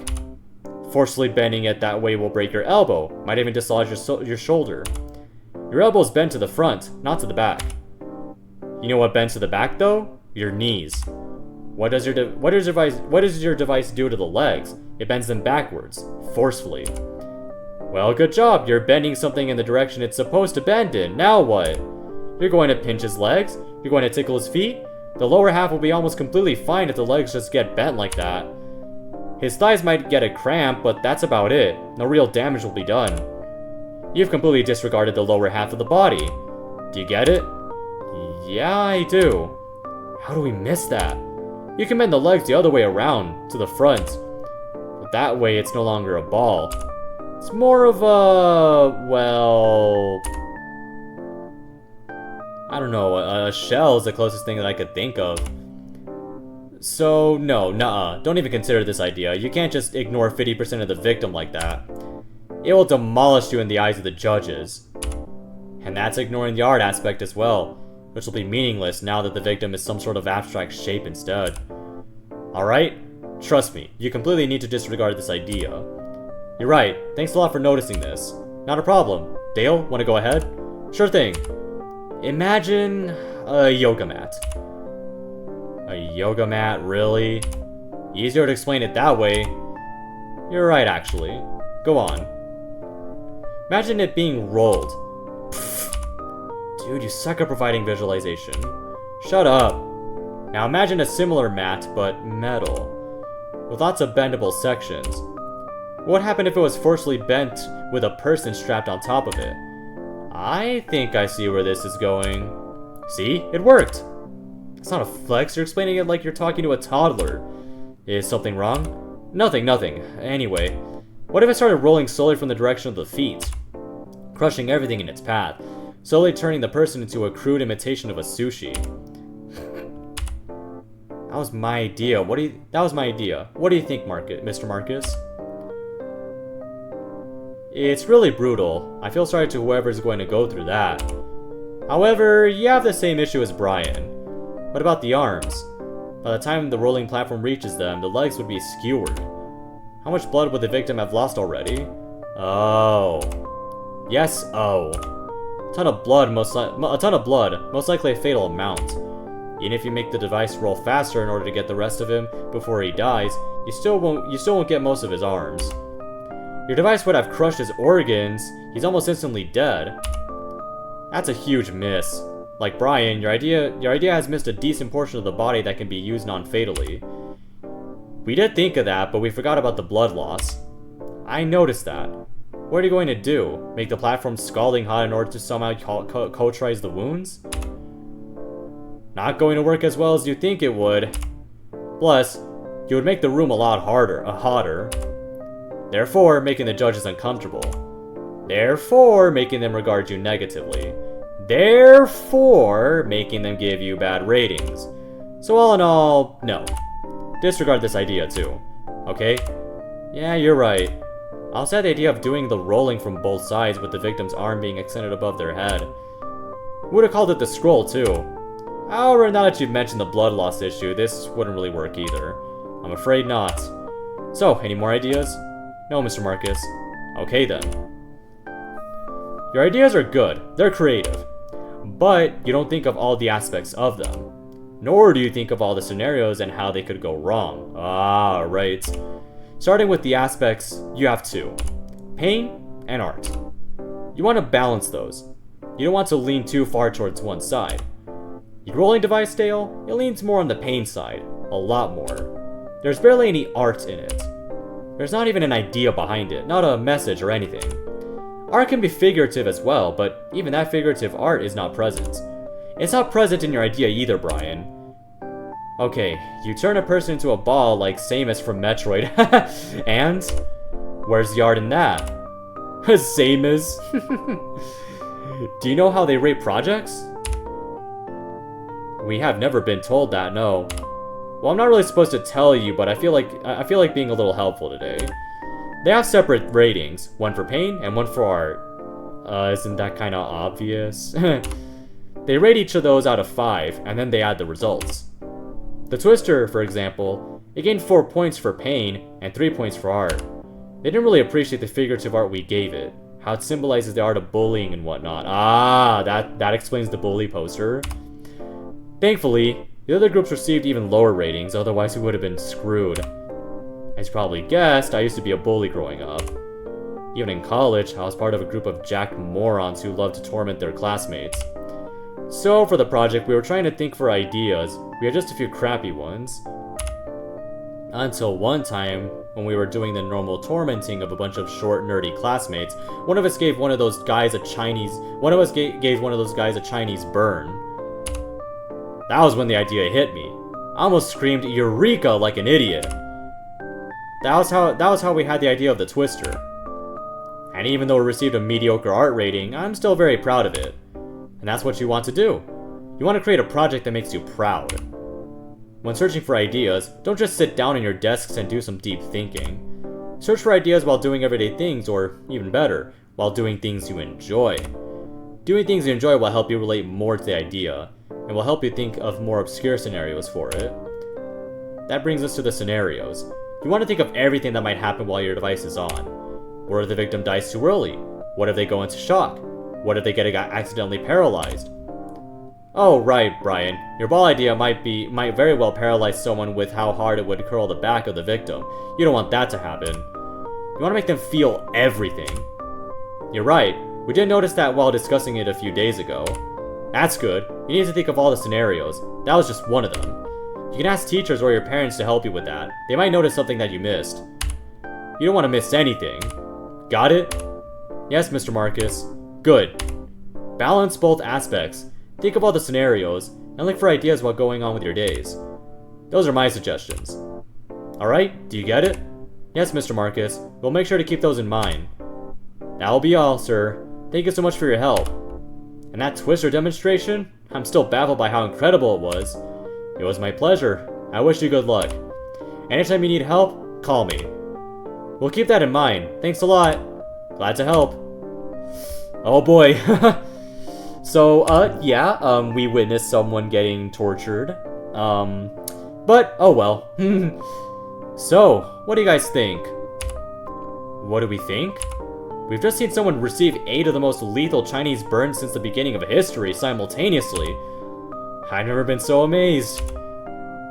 [SPEAKER 1] Forcefully bending it that way will break your elbow, might even dislodge your shoulder. Your elbow's bent to the front, not to the back. You know what bends to the back though? Your knees. What does your device do to the legs? It bends them backwards, forcefully. Well, good job. You're bending something in the direction it's supposed to bend in. Now what? You're going to pinch his legs? You're going to tickle his feet? The lower half will be almost completely fine if the legs just get bent like that. His thighs might get a cramp, but that's about it. No real damage will be done. You've completely disregarded the lower half of the body. Do you get it? Yeah, I do. How do we miss that? You can bend the legs the other way around, to the front. But that way it's no longer a ball. It's more of a, well, I don't know, a shell is the closest thing that I could think of. So, no, nuh-uh, don't even consider this idea. You can't just ignore 50% of the victim like that. It will demolish you in the eyes of the judges. And that's ignoring the art aspect as well, which will be meaningless now that the victim is some sort of abstract shape instead. Alright? Trust me, you completely need to disregard this idea. You're right, thanks a lot for noticing this. Not a problem. Dale, wanna go ahead? Sure thing. Imagine a yoga mat. A yoga mat, really? Easier to explain it that way. You're right, actually. Go on. Imagine it being rolled. Pfft. Dude, you suck at providing visualization. Shut up. Now imagine a similar mat, but metal. With lots of bendable sections. What would happen if it was forcefully bent with a person strapped on top of it? I think I see where this is going. See? It worked! It's not a flex, you're explaining it like you're talking to a toddler. Is something wrong? Nothing. Anyway, what if it started rolling slowly from the direction of the feet? Crushing everything in its path, slowly turning the person into a crude imitation of a sushi. That was my idea. What do you think, Mr. Marcus? It's really brutal. I feel sorry to whoever's going to go through that. However, you have the same issue as Brian. What about the arms? By the time the rolling platform reaches them, the legs would be skewered. How much blood would the victim have lost already? Oh. Yes, oh. A ton of blood, most likely a fatal amount. Even if you make the device roll faster in order to get the rest of him before he dies, you still won't get most of his arms. Your device would have crushed his organs. He's almost instantly dead. That's a huge miss. Like Brian, your idea has missed a decent portion of the body that can be used non-fatally. We did think of that, but we forgot about the blood loss. I noticed that. What are you going to do? Make the platform scalding hot in order to somehow cauterize the wounds? Not going to work as well as you think it would. Plus, you would make the room a lot hotter. Therefore, making the judges uncomfortable. Therefore, making them regard you negatively. Therefore, making them give you bad ratings. So all in all, no. Disregard this idea too. Okay? Yeah, you're right. I also had the idea of doing the rolling from both sides with the victim's arm being extended above their head. Would have called it the scroll too. However, now that you've mentioned the blood loss issue, this wouldn't really work either. I'm afraid not. So, any more ideas? No, Mr. Marcus. Okay then. Your ideas are good. They're creative. But you don't think of all the aspects of them. Nor do you think of all the scenarios and how they could go wrong. Ah, right. Starting with the aspects, you have two. Pain and art. You want to balance those. You don't want to lean too far towards one side. Your rolling device, Dale, it leans more on the pain side. A lot more. There's barely any art in it. There's not even an idea behind it, not a message or anything. Art can be figurative as well, but even that figurative art is not present. It's not present in your idea either, Brian. Okay, you turn a person into a ball like Samus from Metroid. And? Where's the art in that? Samus? Do you know how they rate projects? We have never been told that, no. Well, I'm not really supposed to tell you, but I feel like being a little helpful today. They have separate ratings, one for pain and one for art. Isn't that kinda obvious? They rate each of those out of 5, and then they add the results. The Twister, for example, it gained 4 points for pain and 3 points for art. They didn't really appreciate the figurative art we gave it, how it symbolizes the art of bullying and whatnot. Ah, that explains the bully poster. Thankfully, the other groups received even lower ratings, otherwise we would have been screwed. As you probably guessed, I used to be a bully growing up. Even in college, I was part of a group of jacked morons who loved to torment their classmates. So, for the project, we were trying to think for ideas. We had just a few crappy ones. Until one time, when we were doing the normal tormenting of a bunch of short, nerdy classmates, one of us gave one of those guys a Chinese burn. That was when the idea hit me. I almost screamed "Eureka" like an idiot. That was how we had the idea of the Twister. And even though it received a mediocre art rating, I'm still very proud of it. And that's what you want to do. You want to create a project that makes you proud. When searching for ideas, don't just sit down on your desks and do some deep thinking. Search for ideas while doing everyday things, or even better, while doing things you enjoy. Doing things you enjoy will help you relate more to the idea, and will help you think of more obscure scenarios for it. That brings us to the scenarios. You want to think of everything that might happen while your device is on. What if the victim dies too early? What if they go into shock? What if they get accidentally paralyzed? Oh, right, Brian. Your ball idea might very well paralyze someone with how hard it would curl the back of the victim. You don't want that to happen. You want to make them feel everything. You're right. We did notice that while discussing it a few days ago. That's good. You need to think of all the scenarios. That was just one of them. You can ask teachers or your parents to help you with that. They might notice something that you missed. You don't want to miss anything. Got it? Yes, Mr. Marcus. Good. Balance both aspects. Think of all the scenarios, and look for ideas while going on with your days. Those are my suggestions. Alright, do you get it? Yes, Mr. Marcus. We'll make sure to keep those in mind. That'll be all, sir. Thank you so much for your help. And that Twister demonstration? I'm still baffled by how incredible it was. It was my pleasure. I wish you good luck. Anytime you need help, call me. We'll keep that in mind. Thanks a lot. Glad to help. Oh boy. So, we witnessed someone getting tortured. But, oh well. So, what do you guys think? What do we think? We've just seen someone receive 8 of the most lethal Chinese burns since the beginning of history simultaneously. I've never been so amazed.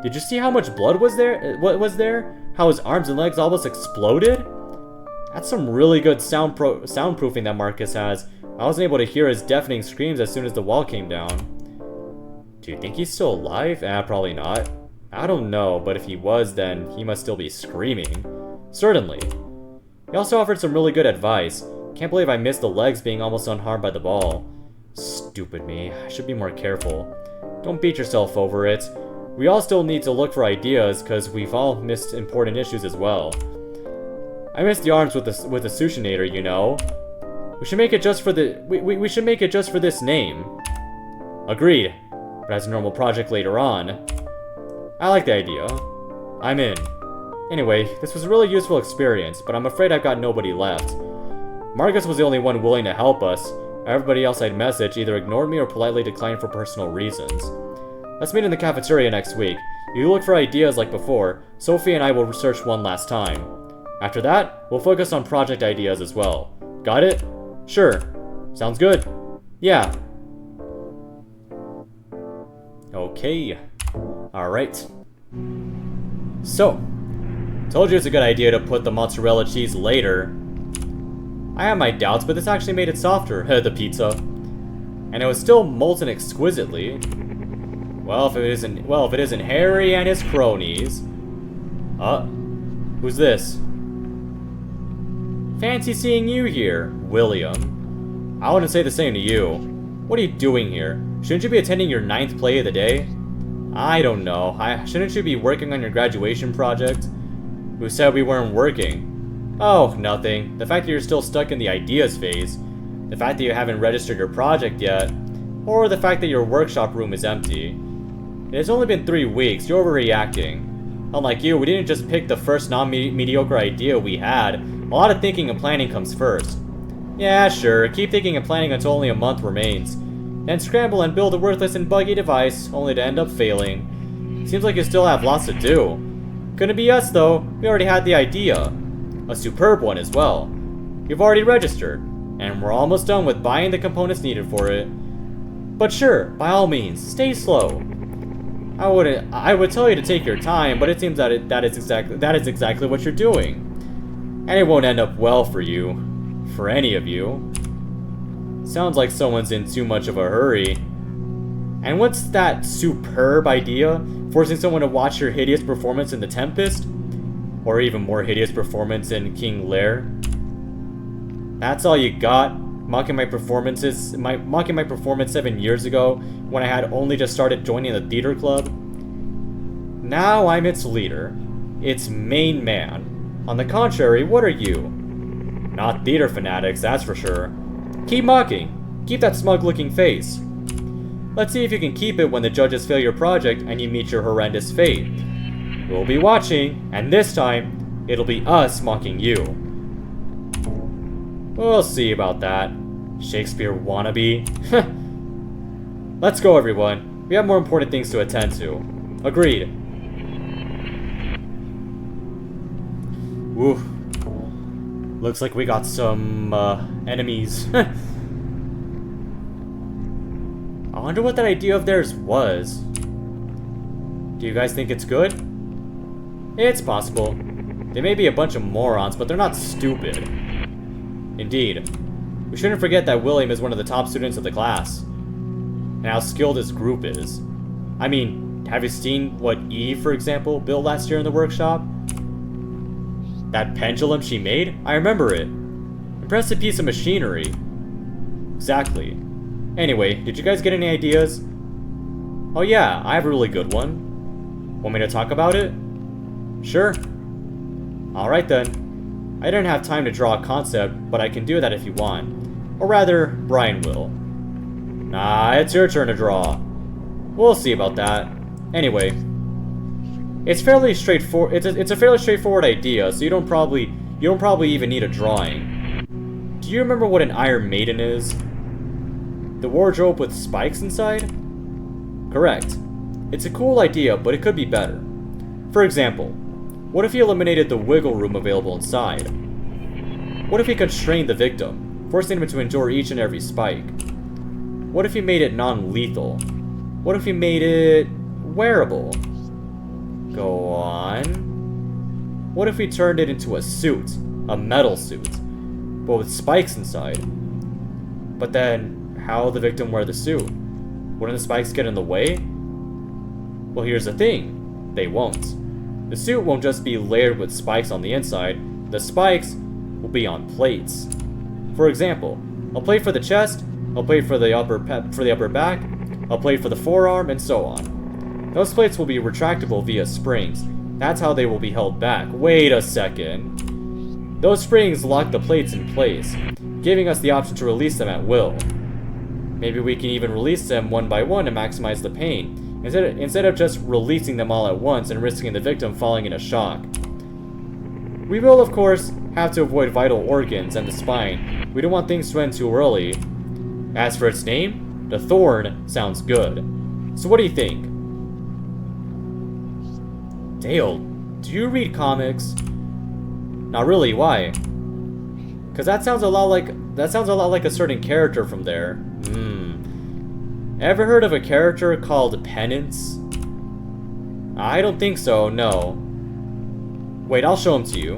[SPEAKER 1] Did you see how much blood was there? What was there? How his arms and legs almost exploded? That's some really good soundproofing that Marcus has. I wasn't able to hear his deafening screams as soon as the wall came down. Do you think he's still alive? Probably not. I don't know, but if he was, then he must still be screaming. Certainly. He also offered some really good advice. Can't believe I missed the legs being almost unharmed by the ball. Stupid me. I should be more careful. Don't beat yourself over it. We all still need to look for ideas, cause we've all missed important issues as well. I missed the arms with the Sushinator, you know. We should make it just for we should make it just for this name. Agreed. But as a normal project later on. I like the idea. I'm in. Anyway, this was a really useful experience, but I'm afraid I've got nobody left. Marcus was the only one willing to help us. Everybody else I'd messaged either ignored me or politely declined for personal reasons. Let's meet in the cafeteria next week. You look for ideas like before. Sophie and I will research one last time. After that, we'll focus on project ideas as well. Got it? Sure. Sounds good. Yeah. Okay. Alright. So, told you it's a good idea to put the mozzarella cheese later. I have my doubts, but this actually made it softer, the pizza. And it was still molten exquisitely. Well, if it isn't Harry and his cronies. Who's this? Fancy seeing you here, William. I wouldn't say the same to you. What are you doing here? Shouldn't you be attending your 9th play of the day? I don't know. Shouldn't you be working on your graduation project? Who said we weren't working? Oh, nothing. The fact that you're still stuck in the ideas phase. The fact that you haven't registered your project yet. Or the fact that your workshop room is empty. It has only been 3 weeks. You're overreacting. Unlike you, we didn't just pick the first non-mediocre idea we had. A lot of thinking and planning comes first. Yeah, sure. Keep thinking and planning until only a month remains. Then scramble and build a worthless and buggy device, only to end up failing. Seems like you still have lots to do. Couldn't be us, though. We already had the idea. A superb one as well. You've already registered, and we're almost done with buying the components needed for it. But sure, by all means, stay slow. I would tell you to take your time, but it seems that is exactly what you're doing. And it won't end up well for you. For any of you. Sounds like someone's in too much of a hurry. And what's that superb idea? Forcing someone to watch your hideous performance in The Tempest? Or even more hideous performance in King Lear? That's all you got? Mocking my performance 7 years ago when I had only just started joining the theater club? Now I'm its leader. Its main man. On the contrary, what are you? Not theater fanatics, that's for sure. Keep mocking. Keep that smug-looking face. Let's see if you can keep it when the judges fail your project and you meet your horrendous fate. We'll be watching, and this time, it'll be us mocking you. We'll see about that. Shakespeare wannabe. Let's go, everyone. We have more important things to attend to. Agreed. Woo. Looks like we got some, enemies. I wonder what that idea of theirs was. Do you guys think it's good? It's possible. They may be a bunch of morons, but they're not stupid. Indeed. We shouldn't forget that William is one of the top students of the class. And how skilled his group is. I mean, have you seen what Eve, for example, built last year in the workshop? That pendulum she made? I remember it. Impressive piece of machinery. Exactly. Anyway, did you guys get any ideas? Oh yeah, I have a really good one. Want me to talk about it? Sure. Alright then. I didn't have time to draw a concept, but I can do that if you want. Or rather, Brian will. Nah, it's your turn to draw. We'll see about that. Anyway, it's fairly straightforward. It's a fairly straightforward idea, so you don't probably even need a drawing. Do you remember what an Iron Maiden is? The wardrobe with spikes inside? Correct. It's a cool idea, but it could be better. For example, what if he eliminated the wiggle room available inside? What if he constrained the victim, forcing him to endure each and every spike? What if he made it non-lethal? What if he made it wearable? Go on. What if we turned it into a suit? A metal suit. But with spikes inside. But then, how will the victim wear the suit? Wouldn't the spikes get in the way? Well, here's the thing. They won't. The suit won't just be layered with spikes on the inside. The spikes will be on plates. For example, a plate for the chest, a plate for the upper back, a plate for the forearm, and so on. Those plates will be retractable via springs. That's how they will be held back. Wait a second. Those springs lock the plates in place, giving us the option to release them at will. Maybe we can even release them one by one to maximize the pain, instead of just releasing them all at once and risking the victim falling in a shock. We will, of course, have to avoid vital organs and the spine. We don't want things to end too early. As for its name, the Thorn sounds good. So what do you think? Dale, do you read comics? Not really, why? Cause that sounds a lot like a certain character from there. Ever heard of a character called Penance? I don't think so, no. Wait, I'll show him to you.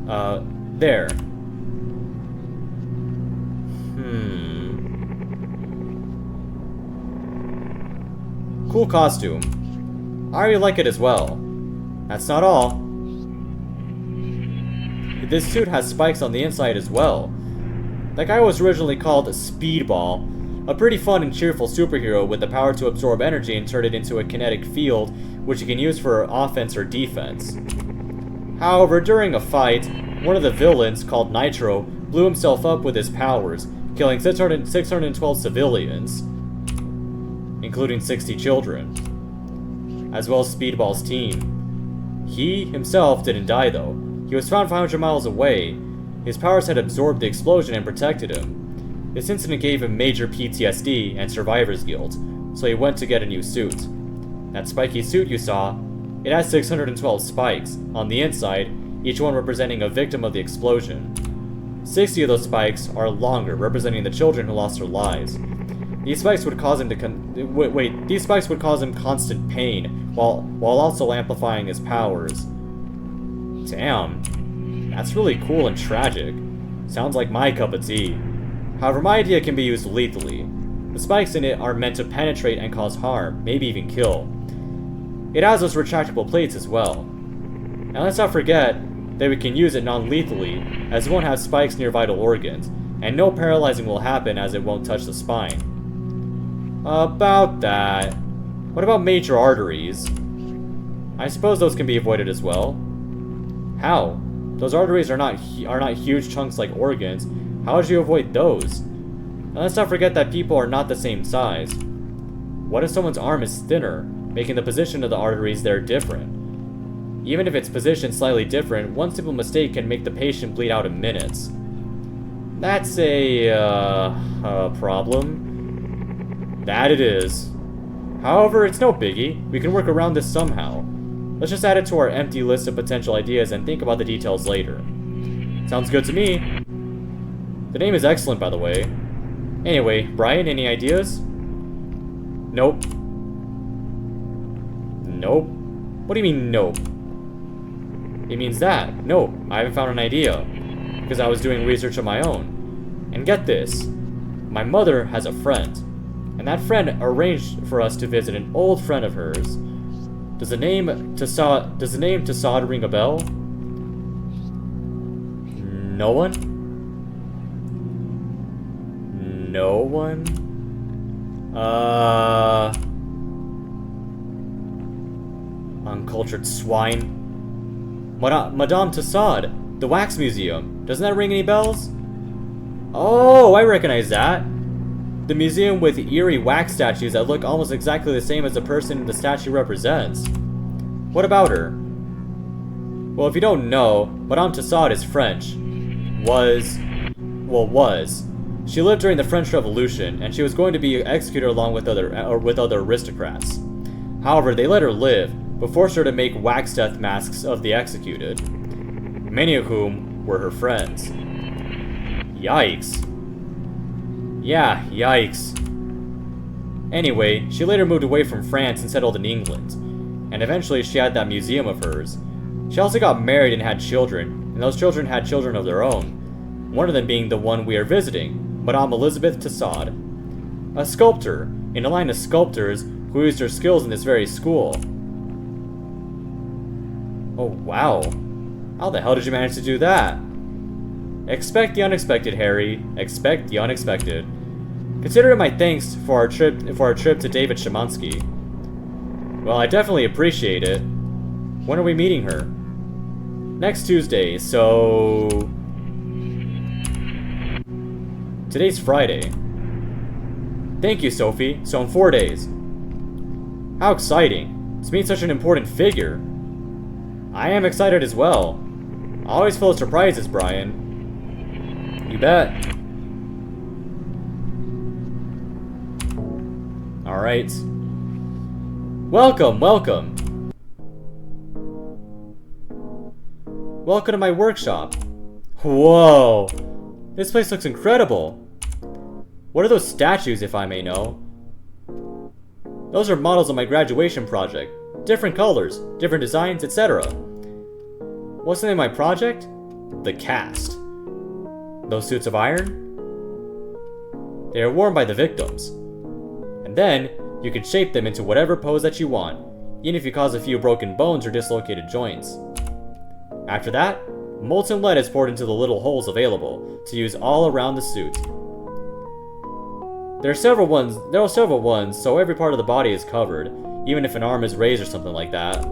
[SPEAKER 1] There. Cool costume. I really like it as well. That's not all. This suit has spikes on the inside as well. That guy was originally called Speedball, a pretty fun and cheerful superhero with the power to absorb energy and turn it into a kinetic field, which he can use for offense or defense. However, during a fight, one of the villains, called Nitro, blew himself up with his powers, killing 612 civilians, including 60 children, as well as Speedball's team. He himself didn't die though. He was found 500 miles away. His powers had absorbed the explosion and protected him. This incident gave him major PTSD and survivor's guilt, so he went to get a new suit. That spiky suit you saw, it has 612 spikes on the inside, each one representing a victim of the explosion. 60 of those spikes are longer, representing the children who lost their lives. These spikes would cause him these spikes would cause him constant pain, while also amplifying his powers. Damn, that's really cool and tragic. Sounds like my cup of tea. However, my idea can be used lethally. The spikes in it are meant to penetrate and cause harm, maybe even kill. It has those retractable plates as well. And let's not forget that we can use it non-lethally, as it won't have spikes near vital organs, and no paralyzing will happen as it won't touch the spine. About that, what about major arteries? I suppose those can be avoided as well. How? Those arteries are not huge chunks like organs. How would you avoid those? And let's not forget that people are not the same size. What if someone's arm is thinner, making the position of the arteries there different? Even if it's positioned slightly different, one simple mistake can make the patient bleed out in minutes. That's a problem. That it is. However, it's no biggie. We can work around this somehow. Let's just add it to our empty list of potential ideas and think about the details later. Sounds good to me. The name is excellent, by the way. Anyway, Brian, any ideas? Nope. Nope? What do you mean, nope? It means that. Nope, I haven't found an idea. Because I was doing research of my own. And get this. My mother has a friend. And that friend arranged for us to visit an old friend of hers. Does the name Tassad ring a bell? No one? No one? Uncultured swine. Madame Tassad, the Wax Museum. Doesn't that ring any bells? Oh, I recognize that. The museum with eerie wax statues that look almost exactly the same as the person the statue represents. What about her? Well, if you don't know, Madame Tassad is French. Was. She lived during the French Revolution, and she was going to be executed along with other aristocrats. However, they let her live, but forced her to make wax death masks of the executed, many of whom were her friends. Yikes. Yeah, yikes. Anyway, she later moved away from France and settled in England, and eventually she had that museum of hers. She also got married and had children, and those children had children of their own, one of them being the one we are visiting, Madame Elizabeth Tassad, a sculptor, in a line of sculptors who used her skills in this very school. Oh wow, how the hell did you manage to do that? Expect the unexpected, Harry. Expect the unexpected. Consider it my thanks for our trip to David Shemansky. Well, I definitely appreciate it. When are we meeting her? Next Tuesday, so... Today's Friday. Thank you, Sophie. So in 4 days. How exciting. To meet such an important figure. I am excited as well. I always full of surprises, Brian. You bet. Alright. Welcome, welcome. Welcome to my workshop. Whoa. This place looks incredible. What are those statues, if I may know? Those are models of my graduation project. Different colors, different designs, etc. What's the name of my project? the cast. Those suits of iron? They are worn by the victims. And then, you can shape them into whatever pose that you want, even if you cause a few broken bones or dislocated joints. After that, molten lead is poured into the little holes available to use all around the suit. There are several ones, so every part of the body is covered, even if an arm is raised or something like that.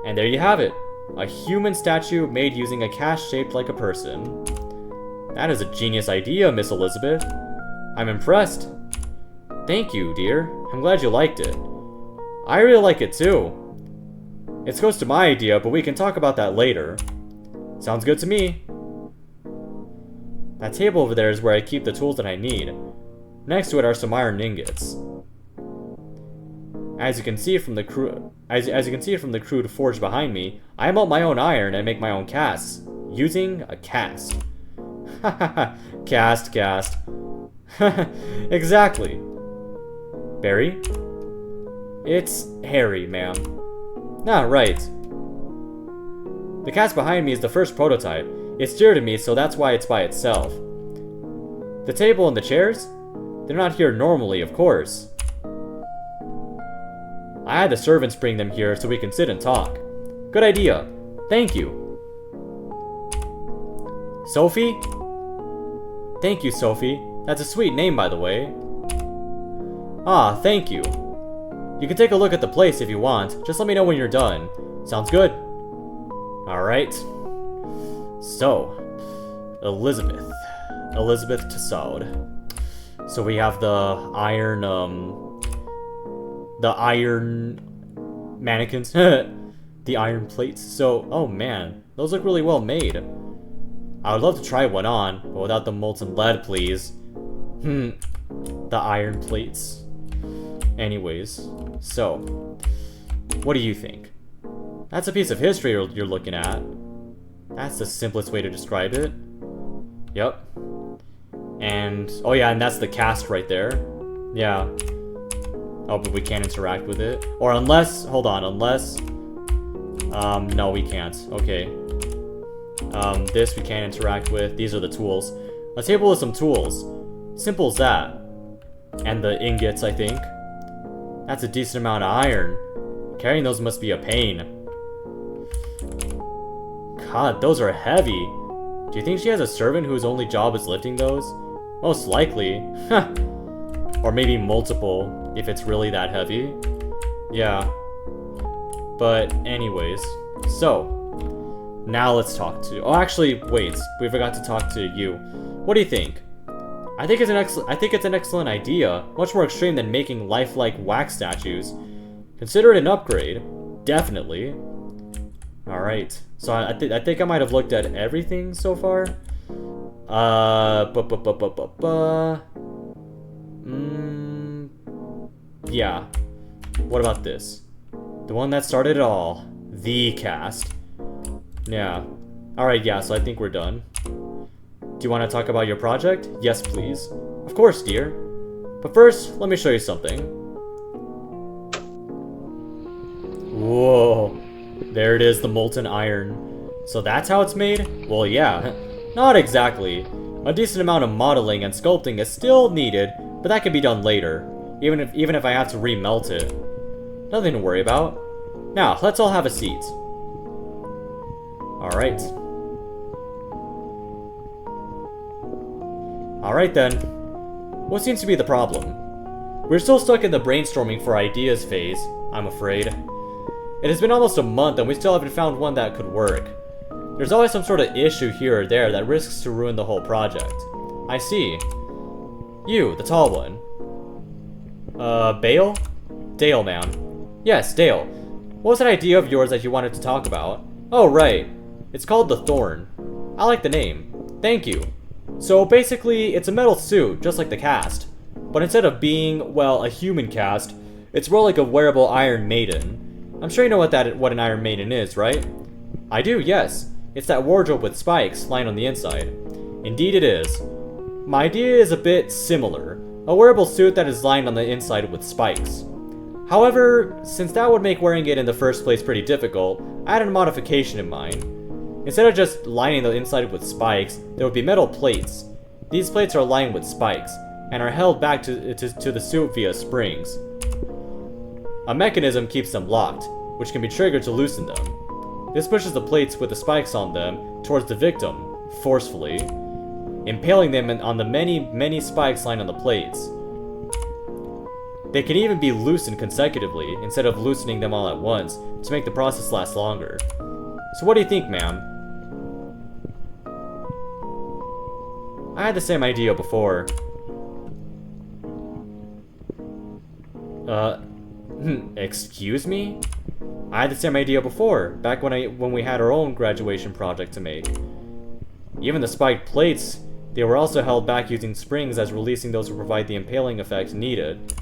[SPEAKER 1] And there you have it. A human statue made using a cast shaped like a person. That is a genius idea, Miss Elizabeth. I'm impressed. Thank you, dear. I'm glad you liked it. I really like it too. It's close to my idea, but we can talk about that later. Sounds good to me. That table over there is where I keep the tools that I need. Next to it are some iron ingots. As you can see from the crude forge behind me, I melt my own iron and make my own casts using a cast. Cast. Exactly. Barry? It's Harry, ma'am. Ah, right. The cast behind me is the first prototype. It's dear to me, so that's why it's by itself. The table and the chairs? They're not here normally, of course. I had the servants bring them here so we can sit and talk. Good idea. Thank you. Sophie? Thank you, Sophie. That's a sweet name, by the way. Ah, thank you. You can take a look at the place if you want. Just let me know when you're done. Sounds good? Alright. So, Elizabeth Tussaud. So we have the iron mannequins. The iron plates. So, oh man, those look really well made. I would love to try one on, but without the molten lead, please. The iron plates. Anyways, so, what do you think? That's a piece of history you're looking at. That's the simplest way to describe it. Yep. And, oh yeah, and that's the cast right there. Yeah. Oh, but we can't interact with it. Or unless, hold on, unless... no, we can't. Okay. This we can't interact with. These are the tools. A table with some tools. Simple as that. And the ingots, I think. That's a decent amount of iron. Carrying those must be a pain. God, those are heavy. Do you think she has a servant whose only job is lifting those? Most likely. Or maybe multiple, if it's really that heavy. Yeah. But anyways, so now let's talk to... Oh, actually, wait. We forgot to talk to you. What do you think? I think it's an excellent idea. Much more extreme than making lifelike wax statues. Consider it an upgrade. Definitely. All right. So I think I might have looked at everything so far. Yeah. What about this? The one that started it all. The cast. Yeah. Alright, yeah, so I think we're done. Do you want to talk about your project? Yes, please. Of course, dear. But first, let me show you something. Whoa. There it is, the molten iron. So that's how it's made? Well, yeah. Not exactly. A decent amount of modeling and sculpting is still needed, but that can be done later. Even if I have to remelt it. Nothing to worry about. Now, let's all have a seat. Alright. Alright then. What seems to be the problem? We're still stuck in the brainstorming for ideas phase, I'm afraid. It has been almost a month and we still haven't found one that could work. There's always some sort of issue here or there that risks to ruin the whole project. I see. You, the tall one. Bale? Dale, man. Yes, Dale. What was that idea of yours that you wanted to talk about? Oh, right. It's called the Thorn. I like the name. Thank you. So basically, it's a metal suit, just like the cast. But instead of being, well, a human cast, it's more like a wearable Iron Maiden. I'm sure you know what an Iron Maiden is, right? I do, yes. It's that wardrobe with spikes lying on the inside. Indeed it is. My idea is a bit similar. A wearable suit that is lined on the inside with spikes. However, since that would make wearing it in the first place pretty difficult, I had a modification in mind. Instead of just lining the inside with spikes, there would be metal plates. These plates are lined with spikes, and are held back to the suit via springs. A mechanism keeps them locked, which can be triggered to loosen them. This pushes the plates with the spikes on them towards the victim, forcefully, impaling them on the many spikes lined on the plates. They can even be loosened consecutively, instead of loosening them all at once, to make the process last longer. So what do you think, ma'am? I had the same idea before. Excuse me? I had the same idea before, back when we had our own graduation project to make. Even the spiked plates, they were also held back using springs, as releasing those would provide the impaling effect needed.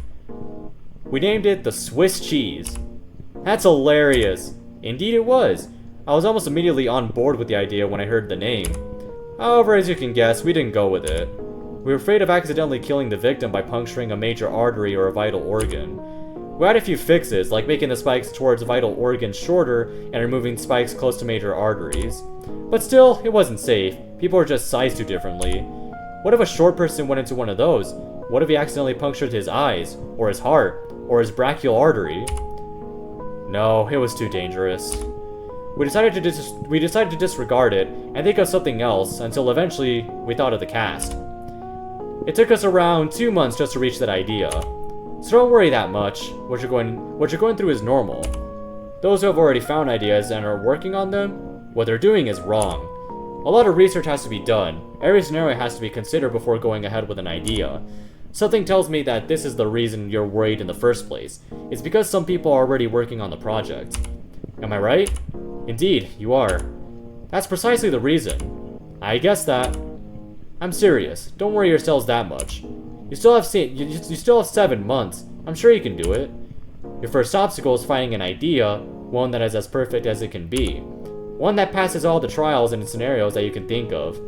[SPEAKER 1] We named it the Swiss cheese. That's hilarious. Indeed it was. I was almost immediately on board with the idea when I heard the name. However, as you can guess, we didn't go with it. We were afraid of accidentally killing the victim by puncturing a major artery or a vital organ. We had a few fixes, like making the spikes towards vital organs shorter and removing spikes close to major arteries. But still, it wasn't safe. People are just sized too differently. What if a short person went into one of those? What if he accidentally punctured his eyes, or his heart, or his brachial artery? No, it was too dangerous. We decided to disregard it and think of something else until eventually we thought of the cast. It took us around 2 months just to reach that idea. So don't worry that much. What you're going through is normal. Those who have already found ideas and are working on them, what they're doing is wrong. A lot of research has to be done. Every scenario has to be considered before going ahead with an idea. Something tells me that this is the reason you're worried in the first place. It's because some people are already working on the project. Am I right? Indeed, you are. That's precisely the reason. I guess that. I'm serious. Don't worry yourselves that much. You still have 7 months. I'm sure you can do it. Your first obstacle is finding an idea, one that is as perfect as it can be. One that passes all the trials and scenarios that you can think of.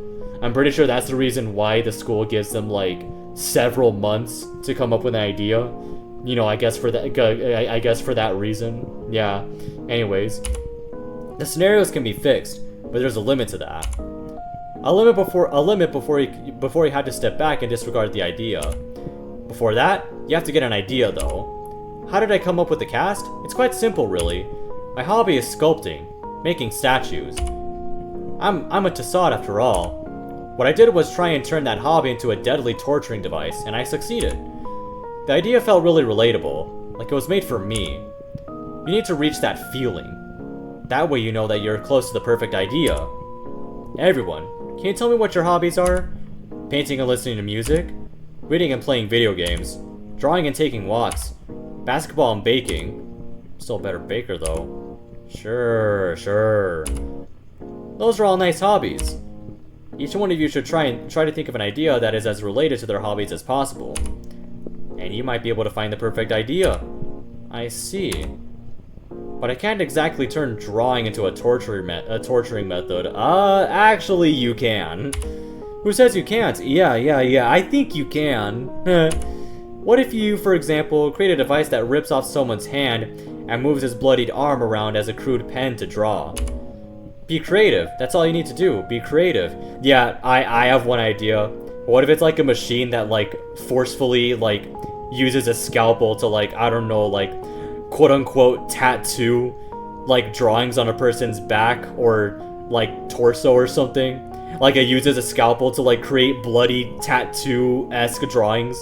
[SPEAKER 1] I'm pretty sure that's the reason why the school gives them, like, several months to come up with an idea. You know, I guess for that reason. Yeah. Anyways. The scenarios can be fixed, but there's a limit to that. A limit before he had to step back and disregard the idea. Before that, you have to get an idea though. How did I come up with the cast? It's quite simple really. My hobby is sculpting, making statues. I'm a Tassad after all. What I did was try and turn that hobby into a deadly torturing device, and I succeeded. The idea felt really relatable, like it was made for me. You need to reach that feeling. That way you know that you're close to the perfect idea. Everyone, can you tell me what your hobbies are? Painting and listening to music? Reading and playing video games? Drawing and taking walks? Basketball and baking? Still a better baker though. Sure. Those are all nice hobbies. Each one of you should try to think of an idea that is as related to their hobbies as possible. And you might be able to find the perfect idea. I see. But I can't exactly turn drawing into a torturing method. Actually you can. Who says you can't? Yeah, I think you can. What if you, for example, create a device that rips off someone's hand and moves his bloodied arm around as a crude pen to draw? Be creative. That's all you need to do. Be creative. Yeah, I have one idea. What if it's like a machine that like forcefully like uses a scalpel to like, I don't know, like quote-unquote tattoo like drawings on a person's back or like torso or something. Like it uses a scalpel to like create bloody tattoo-esque drawings.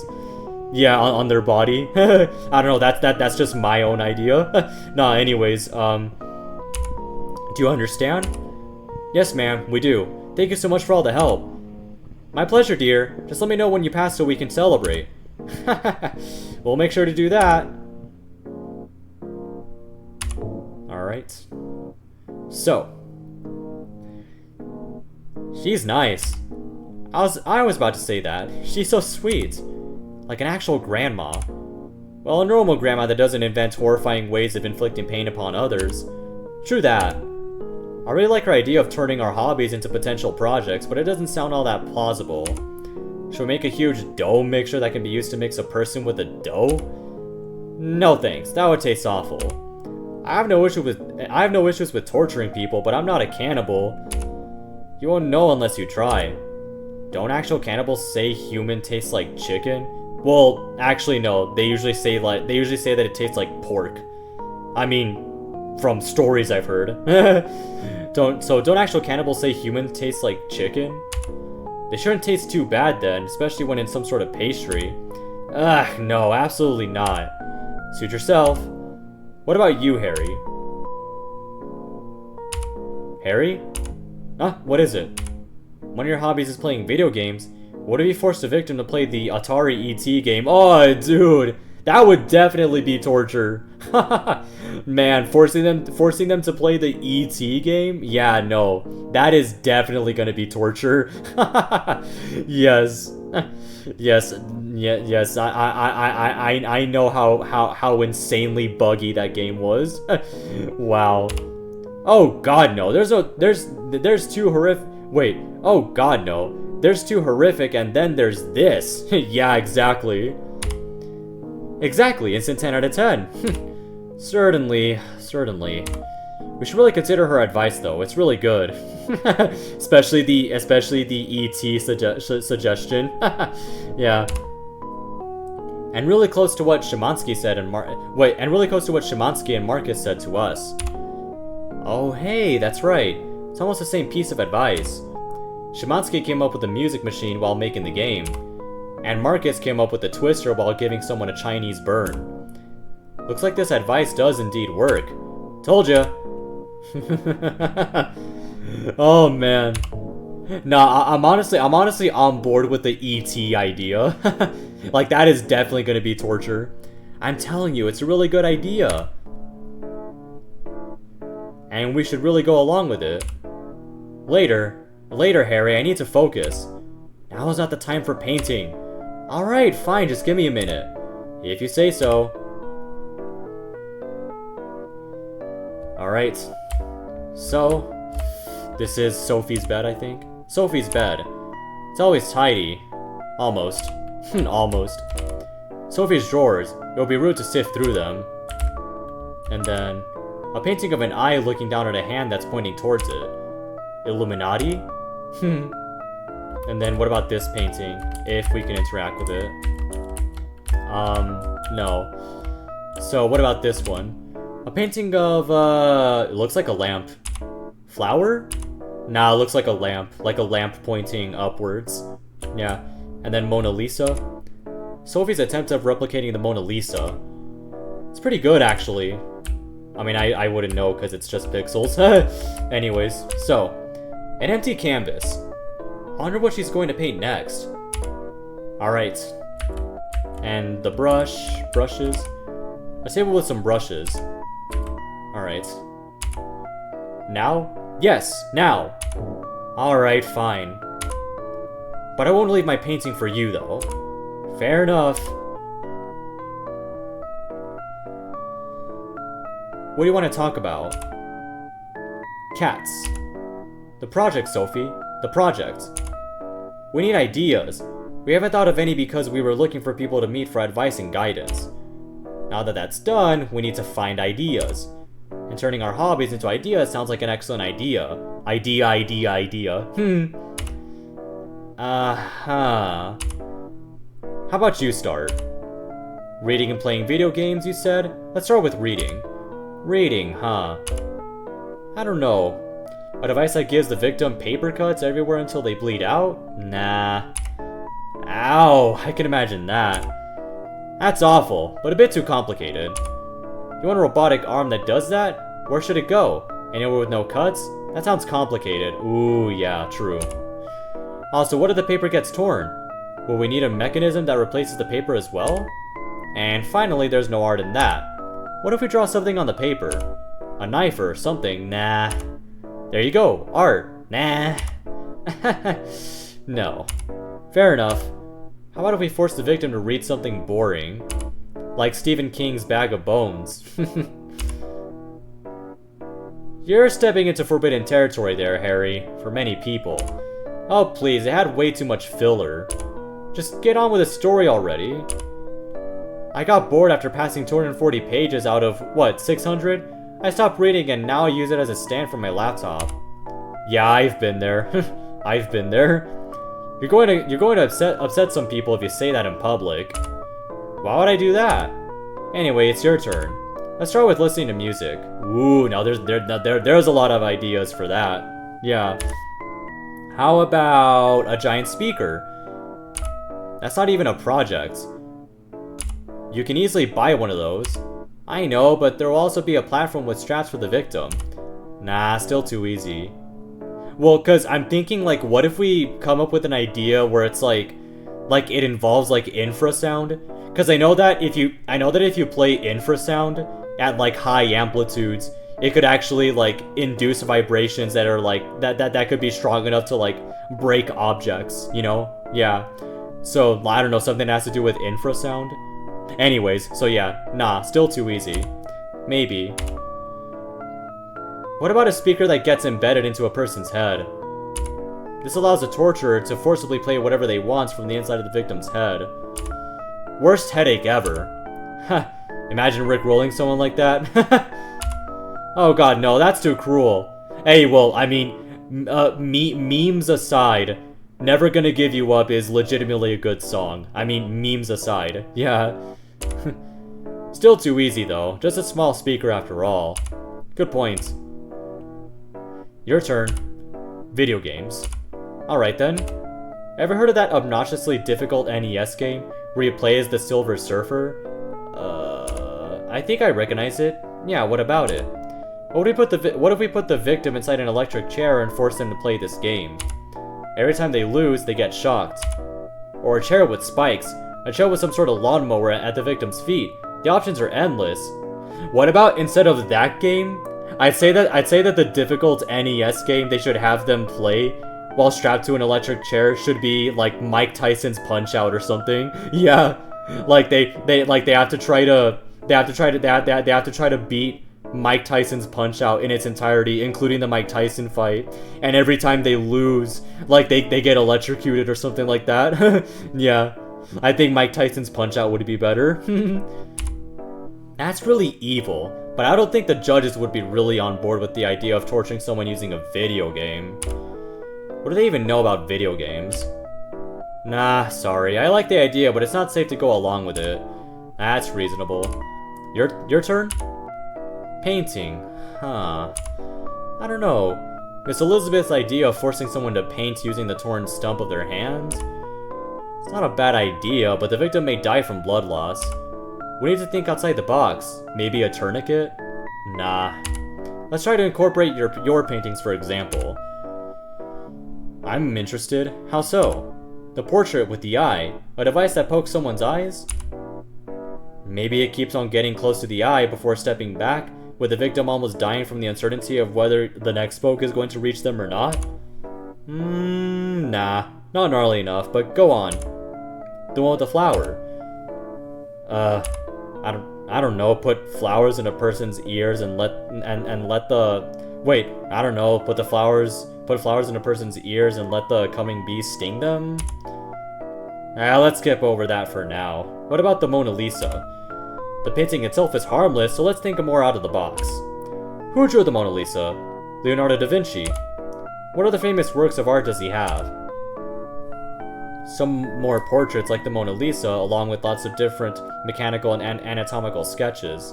[SPEAKER 1] Yeah, on their body. I don't know, that's just my own idea. Nah, anyways, do you understand? Yes, ma'am, we do. Thank you so much for all the help. My pleasure, dear. Just let me know when you pass so we can celebrate. We'll make sure to do that. Alright. So. She's nice. I was about to say that. She's so sweet. Like an actual grandma. Well, a normal grandma that doesn't invent horrifying ways of inflicting pain upon others. True that. I really like her idea of turning our hobbies into potential projects, but it doesn't sound all that plausible. Should we make a huge dough mixture that can be used to mix a person with a dough? No thanks, that would taste awful. I have no issues with torturing people, but I'm not a cannibal. You won't know unless you try. Don't actual cannibals say human tastes like chicken? Well, actually no. They usually say that it tastes like pork. I mean, from stories I've heard. Don't actual cannibals say human tastes like chicken? They shouldn't taste too bad then, especially when in some sort of pastry. Ugh, no, absolutely not. Suit yourself. What about you, Harry? Harry? Huh? What is it? One of your hobbies is playing video games. What if you forced a victim to play the Atari ET game? Oh, dude, that would definitely be torture. Man, forcing them to play the ET game? Yeah, no, that is definitely gonna be torture. Yes, yes, yes. I know how insanely buggy that game was. Wow. Oh God, no. There's two horrific. Wait. Oh God, no. There's two horrific, and then there's this. Yeah, exactly. Exactly. Instant 10 out of 10. Certainly. We should really consider her advice, though. It's really good. especially the ET suggestion. Yeah. And really close to what Szymanski said and really close to what Szymanski and Marcus said to us. Oh, hey, that's right. It's almost the same piece of advice. Szymanski came up with the music machine while making the game, and Marcus came up with the twister while giving someone a Chinese burn. Looks like this advice does indeed work. Told ya. Oh man. Nah, I'm honestly on board with the ET idea. Like, that is definitely gonna be torture. I'm telling you, it's a really good idea. And we should really go along with it. Later, Harry, I need to focus. Now is not the time for painting. Alright, fine, just give me a minute. If you say so. Alright. So, this is Sophie's bed, I think. Sophie's bed. It's always tidy. Almost. Almost. Sophie's drawers. It would be rude to sift through them. And then, a painting of an eye looking down at a hand that's pointing towards it. Illuminati? And then what about this painting, if we can interact with it? No. So what about this one? A painting of, it looks like a lamp. Flower? Nah, it looks like a lamp pointing upwards. Yeah. And then Mona Lisa. Sophie's attempt of replicating the Mona Lisa. It's pretty good, actually. I mean, I wouldn't know because it's just pixels. Anyways, so, an empty canvas. I wonder what she's going to paint next. Alright. And the brushes. A table with some brushes. Alright. Now? Yes, now! Alright, fine. But I won't leave my painting for you, though. Fair enough. What do you want to talk about? Cats. The project, Sophie. The project. We need ideas. We haven't thought of any because we were looking for people to meet for advice and guidance. Now that that's done, we need to find ideas. And turning our hobbies into ideas sounds like an excellent idea. Idea. Uh-huh. How about you start? Reading and playing video games, you said? Let's start with reading. Reading, huh? I don't know. A device that gives the victim paper cuts everywhere until they bleed out? Nah. Ow, I can imagine that. That's awful, but a bit too complicated. You want a robotic arm that does that? Where should it go? Anywhere with no cuts? That sounds complicated. Ooh, yeah, true. Also, what if the paper gets torn? Will we need a mechanism that replaces the paper as well? And finally, there's no art in that. What if we draw something on the paper? A knife or something? Nah. There you go, art. Nah. No. Fair enough. How about if we force the victim to read something boring? Like Stephen King's Bag of Bones. You're stepping into forbidden territory there, Harry, for many people. Oh please, it had way too much filler. Just get on with the story already. I got bored after passing 240 pages out of, what, 600? I stopped reading and now I use it as a stand for my laptop. Yeah, I've been there. I've been there. You're going to upset some people if you say that in public. Why would I do that? Anyway, it's your turn. Let's start with listening to music. Ooh, now there's a lot of ideas for that. Yeah. How about a giant speaker? That's not even a project. You can easily buy one of those. I know, but there will also be a platform with straps for the victim. Nah, still too easy. Well, cause I'm thinking like, what if we come up with an idea where it's like it involves like infrasound? Cause I know that if you play infrasound at like high amplitudes, it could actually like induce vibrations that are like that could be strong enough to like break objects, you know? Yeah. So I don't know, something that has to do with infrasound. Anyways, so yeah, nah, still too easy. Maybe. What about a speaker that gets embedded into a person's head? This allows the torturer to forcibly play whatever they want from the inside of the victim's head. Worst headache ever. Huh, imagine rickrolling someone like that. Oh god, no, that's too cruel. Hey, well, I mean, memes aside, Never Gonna Give You Up is legitimately a good song. I mean, memes aside. Yeah. Still too easy, though. Just a small speaker after all. Good point. Your turn. Video games. Alright then. Ever heard of that obnoxiously difficult NES game where you play as the Silver Surfer? I think I recognize it. Yeah, what about it? What if we put the victim inside an electric chair and force them to play this game? Every time they lose, they get shocked. Or a chair with spikes. A chair with some sort of lawnmower at the victim's feet. The options are endless. What about instead of that game? I'd say that the difficult NES game they should have them play while strapped to an electric chair should be like Mike Tyson's Punch-Out or something. Yeah, like they have to try to beat Mike Tyson's Punch-Out in its entirety, including the Mike Tyson fight. And every time they lose, like they get electrocuted or something like that. Yeah, I think Mike Tyson's Punch-Out would be better. That's really evil. But I don't think the judges would be really on board with the idea of torturing someone using a video game. What do they even know about video games? Nah, sorry. I like the idea, but it's not safe to go along with it. That's reasonable. Your turn? Painting. Huh. I don't know. Miss Elizabeth's idea of forcing someone to paint using the torn stump of their hand? It's not a bad idea, but the victim may die from blood loss. We need to think outside the box. Maybe a tourniquet? Nah. Let's try to incorporate your paintings, for example. I'm interested. How so? The portrait with the eye. A device that pokes someone's eyes? Maybe it keeps on getting close to the eye before stepping back, with the victim almost dying from the uncertainty of whether the next poke is going to reach them or not? Nah. Not gnarly enough, but go on. The one with the flower. I don't know, put flowers in a person's ears and let the... Wait, I don't know, put flowers in a person's ears and let the coming beast sting them? Let's skip over that for now. What about the Mona Lisa? The painting itself is harmless, so let's think more out of the box. Who drew the Mona Lisa? Leonardo da Vinci. What other famous works of art does he have? Some more portraits like the Mona Lisa, along with lots of different mechanical and anatomical sketches.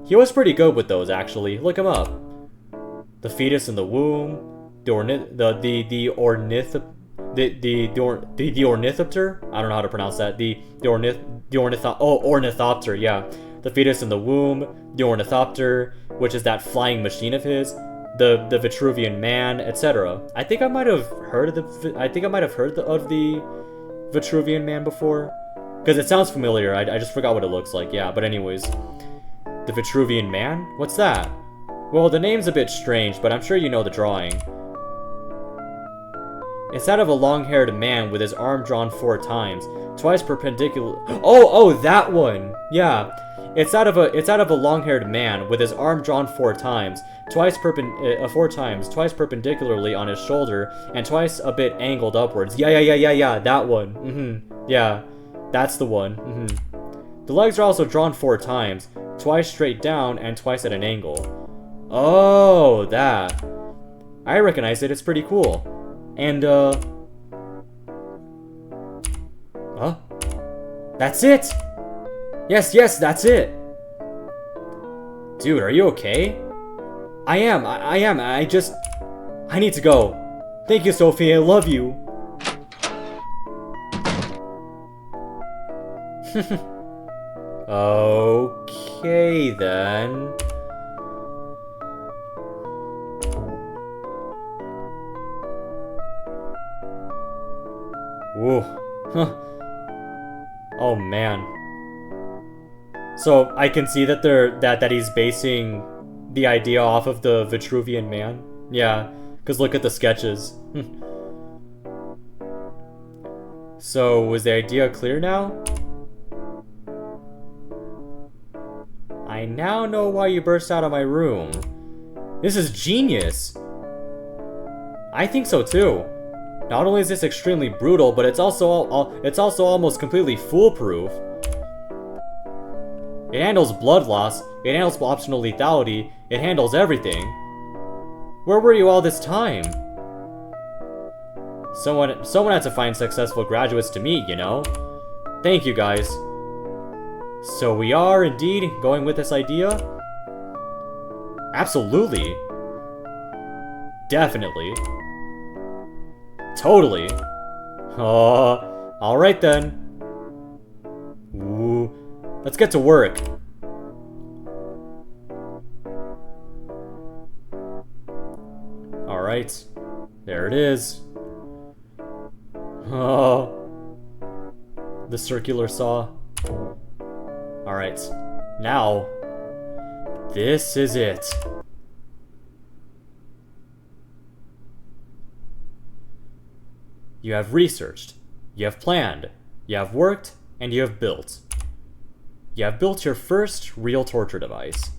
[SPEAKER 1] He was pretty good with those, actually. Look him up. The fetus in the womb, the ornithopter? I don't know how to pronounce that. The ornithopter, yeah. The fetus in the womb, the ornithopter, which is that flying machine of his, the Vitruvian Man, etc. I think I might have heard of the Vitruvian Man before, because it sounds familiar. I just forgot what it looks like. Yeah, but anyways, the Vitruvian Man. What's that? Well, the name's a bit strange, but I'm sure you know the drawing. It's that of a long-haired man with his arm drawn 4 times, twice perpendicular. Oh, that one. Yeah. It's that of a long-haired man with his arm drawn 4 times, twice perpendicularly on his shoulder, and twice a bit angled upwards. Yeah, that one. Yeah, that's the one. The legs are also drawn 4 times, twice straight down and twice at an angle. Oh, that. I recognize it, it's pretty cool. And, huh? That's it! Yes, yes, that's it! Dude, are you okay? I am, I just... I need to go. Thank you, Sophie, I love you. Okay, then. Whoa. Huh. Oh man. So I can see that that he's basing the idea off of the Vitruvian Man. Yeah, because look at the sketches. So was the idea clear now? I now know why you burst out of my room. This is genius. I think so too. Not only is this extremely brutal, but it's also almost completely foolproof. It handles blood loss, it handles optional lethality, it handles everything. Where were you all this time? Someone had to find successful graduates to meet, you know? Thank you guys. So we are indeed going with this idea? Absolutely. Definitely. Totally. Alright then. Ooh. Let's get to work. Alright. There it is. Oh. The circular saw. Alright. Now. This is it. You have researched, you have planned, you have worked, and you have built. You have built your first real torture device.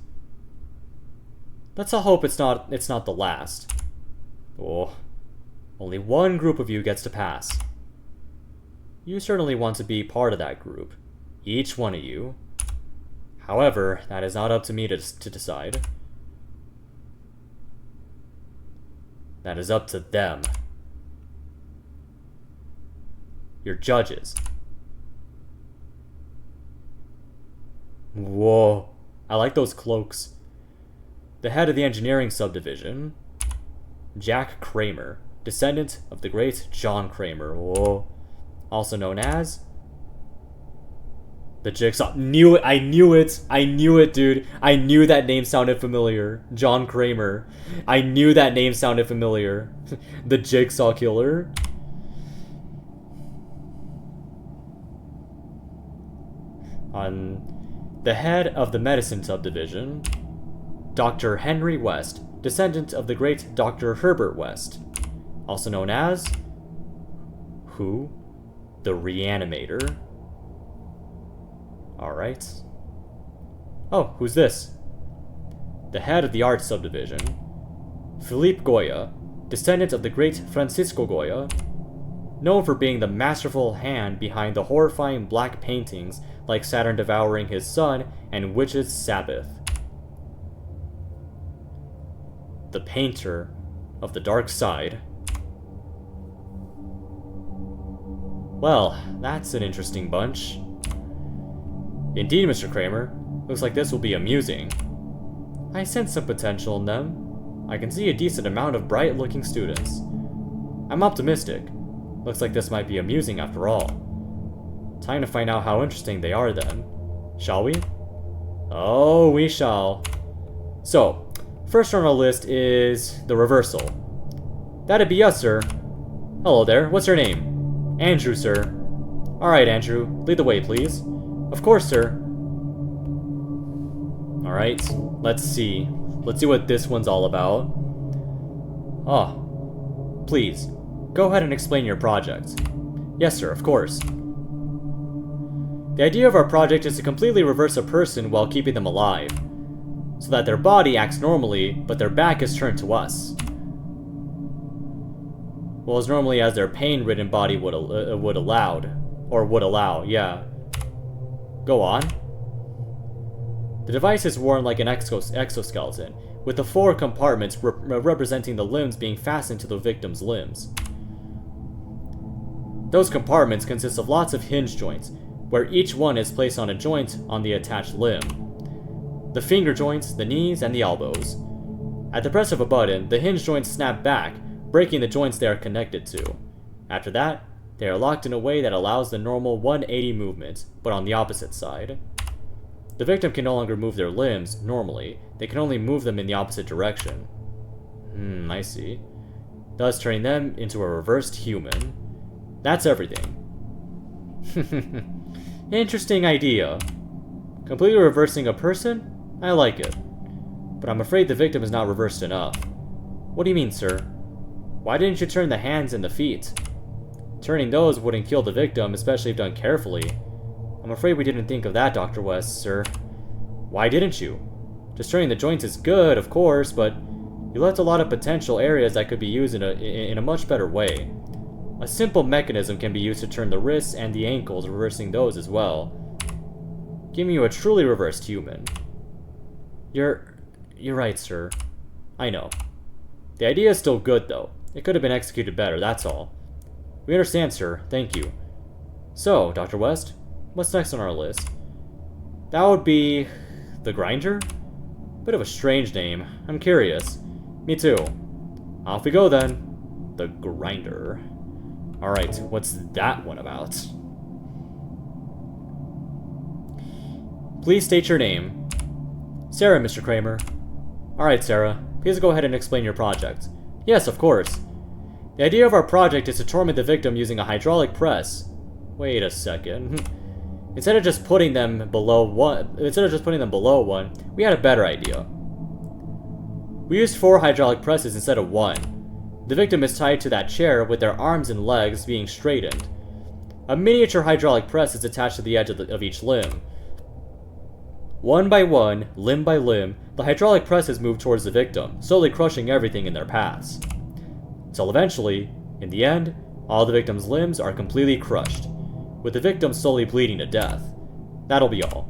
[SPEAKER 1] Let's all hope it's not the last. Oh, only one group of you gets to pass. You certainly want to be part of that group, each one of you. However, that is not up to me to decide. That is up to them. Your judges. Whoa, I like those cloaks. The head of the engineering subdivision, Jack Kramer, descendant of the great John Kramer. Whoa. Also known as the Jigsaw. I knew it, dude. I knew that name sounded familiar. John Kramer. I knew that name sounded familiar. The Jigsaw Killer. On the head of the medicine subdivision, Dr. Henry West, descendant of the great Dr. Herbert West, also known as who? The Reanimator. Alright. Oh, who's this? The head of the art subdivision, Philippe Goya, descendant of the great Francisco Goya, known for being the masterful hand behind the horrifying black paintings like Saturn Devouring His Son and Witch's Sabbath. The painter of the dark side. Well, that's an interesting bunch. Indeed, Mr. Kramer. Looks like this will be amusing. I sense some potential in them. I can see a decent amount of bright-looking students. I'm optimistic. Looks like this might be amusing after all. Time to find out how interesting they are then. Shall we? Oh, we shall. So, first on our list is the reversal. That'd be us, sir. Hello there, what's your name? Andrew, sir. Alright, Andrew, lead the way, please. Of course, sir. Alright, let's see. Let's see what this one's all about. Oh, please, go ahead and explain your project. Yes, sir, of course. The idea of our project is to completely reverse a person while keeping them alive, so that their body acts normally, but their back is turned to us. Well, as normally as their pain-ridden body would allow, yeah. Go on. The device is worn like an exoskeleton, with the 4 compartments representing the limbs being fastened to the victim's limbs. Those compartments consist of lots of hinge joints, where each one is placed on a joint on the attached limb. The finger joints, the knees, and the elbows. At the press of a button, the hinge joints snap back, breaking the joints they are connected to. After that, they are locked in a way that allows the normal 180 movement, but on the opposite side. The victim can no longer move their limbs normally, they can only move them in the opposite direction. I see. Thus turning them into a reversed human. That's everything. Interesting idea. Completely reversing a person? I like it. But I'm afraid the victim is not reversed enough. What do you mean, sir? Why didn't you turn the hands and the feet? Turning those wouldn't kill the victim, especially if done carefully. I'm afraid we didn't think of that, Dr. West, sir. Why didn't you? Just turning the joints is good, of course, but you left a lot of potential areas that could be used in a much better way. A simple mechanism can be used to turn the wrists and the ankles, reversing those as well, giving you a truly reversed human. You're right, sir. I know. The idea is still good, though. It could have been executed better, that's all. We understand, sir. Thank you. So, Dr. West, what's next on our list? That would be... the Grinder? Bit of a strange name. I'm curious. Me too. Off we go, then. The Grinder. Alright, what's that one about? Please state your name. Sarah, Mr. Kramer. Alright, Sarah. Please go ahead and explain your project. Yes, of course. The idea of our project is to torment the victim using a hydraulic press. Wait a second. Instead of just putting them below one, we had a better idea. We used 4 hydraulic presses instead of 1. The victim is tied to that chair with their arms and legs being straightened. A miniature hydraulic press is attached to the edge of each limb. One by one, limb by limb, the hydraulic presses move towards the victim, slowly crushing everything in their paths. Till eventually, in the end, all the victim's limbs are completely crushed, with the victim slowly bleeding to death. That'll be all.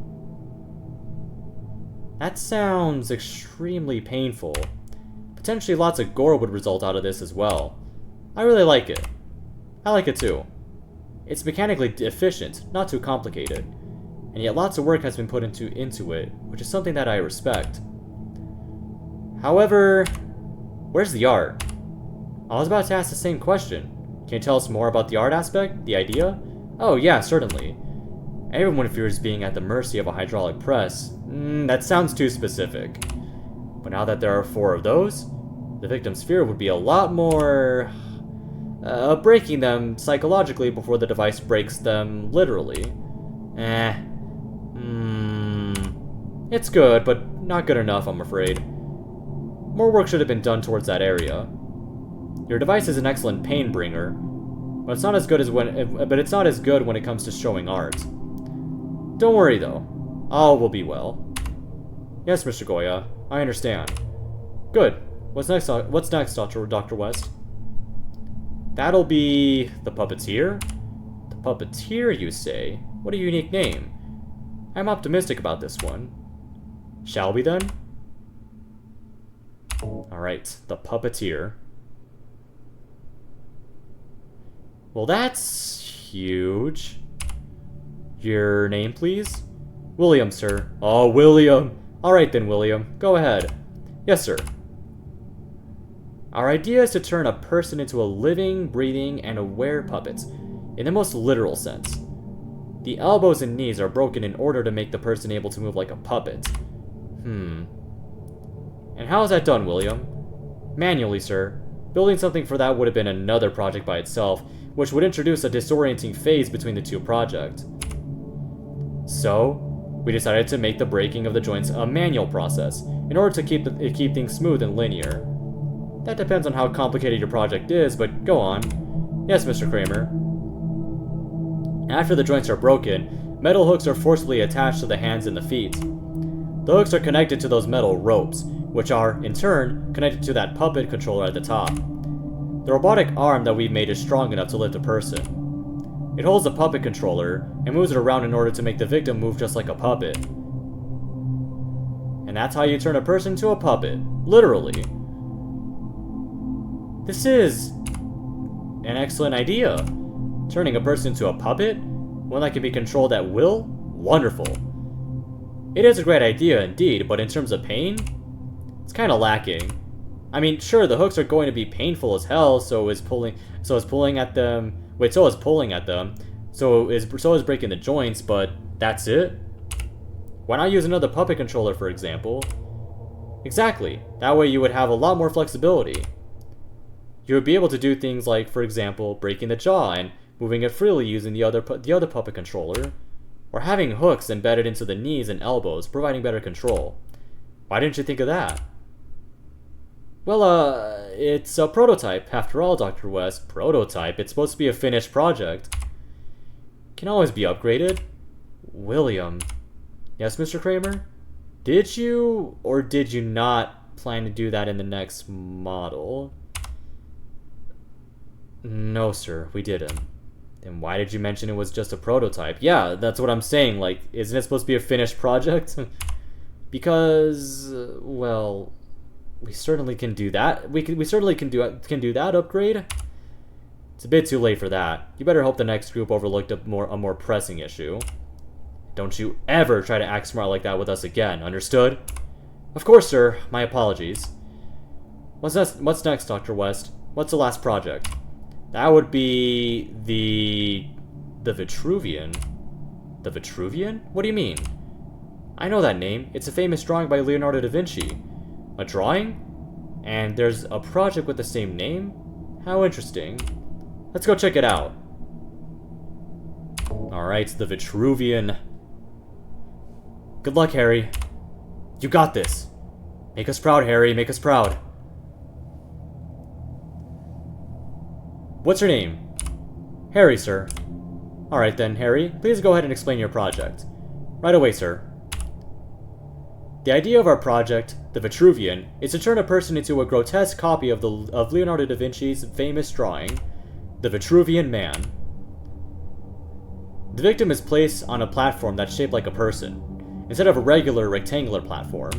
[SPEAKER 1] That sounds extremely painful. Potentially lots of gore would result out of this as well. I really like it. I like it too. It's mechanically efficient, not too complicated, and yet lots of work has been put into it, which is something that I respect. However, where's the art? I was about to ask the same question. Can you tell us more about the art aspect, the idea? Oh yeah, certainly. Everyone fears being at the mercy of a hydraulic press. That sounds too specific. But now that there are 4 of those, the victim's fear would be a lot more... breaking them psychologically before the device breaks them literally. It's good, but not good enough, I'm afraid. More work should have been done towards that area. Your device is an excellent pain bringer, but it's not as good when it comes to showing art. Don't worry though, all will be well. Yes, Mr. Goya, I understand. Good. What's next, Dr. West? That'll be the puppeteer? The puppeteer, you say? What a unique name. I'm optimistic about this one. Shall we then? Alright, the puppeteer. Well, that's huge. Your name, please? William, sir. Oh, William. Alright then, William. Go ahead. Yes, sir. Our idea is to turn a person into a living, breathing, and aware puppet, in the most literal sense. The elbows and knees are broken in order to make the person able to move like a puppet. And how is that done, William? Manually, sir. Building something for that would have been another project by itself, which would introduce a disorienting phase between the 2 projects. So, we decided to make the breaking of the joints a manual process, in order to keep things smooth and linear. That depends on how complicated your project is, but go on. Yes, Mr. Kramer. After the joints are broken, metal hooks are forcibly attached to the hands and the feet. The hooks are connected to those metal ropes, which are, in turn, connected to that puppet controller at the top. The robotic arm that we've made is strong enough to lift a person. It holds the puppet controller and moves it around in order to make the victim move just like a puppet. And And that's how you turn a person into a puppet. Literally. This is an excellent idea. Turning a person into a puppet? One that can be controlled at will? Wonderful. It is a great idea indeed, but in terms of pain, it's kind of lacking. I mean, sure, the hooks are going to be painful as hell, so is pulling at them. Wait, so is pulling at them. So is breaking the joints, but that's it? Why not use another puppet controller, for example? Exactly. That way you would have a lot more flexibility. You would be able to do things like, for example, breaking the jaw and moving it freely using the other puppet controller, or having hooks embedded into the knees and elbows, providing better control. Why didn't you think of that? Well, it's a prototype. After all, Dr. West, prototype. It's supposed to be a finished project. Can always be upgraded. William. Yes, Mr. Kramer? Did you or did you not plan to do that in the next model? No, sir, we didn't. Then why did you mention it was just a prototype? Yeah, that's what I'm saying. Like, isn't it supposed to be a finished project? Because, well, we certainly can do that. We certainly can do that upgrade. It's a bit too late for that. You better hope the next group overlooked a more pressing issue. Don't you ever try to act smart like that with us again, understood? Of course, sir. My apologies. What's next, Dr. West? What's the last project? That would be the Vitruvian. The Vitruvian? What do you mean? I know that name. It's a famous drawing by Leonardo da Vinci. A drawing? And there's a project with the same name? How interesting. Let's go check it out. Alright, the Vitruvian. Good luck, Harry. You got this. Make us proud, Harry. Make us proud. What's your name? Harry, sir. Alright then, Harry. Please go ahead and explain your project. Right away, sir. The idea of our project, the Vitruvian, is to turn a person into a grotesque copy of Leonardo da Vinci's famous drawing, the Vitruvian Man. The victim is placed on a platform that's shaped like a person, instead of a regular rectangular platform.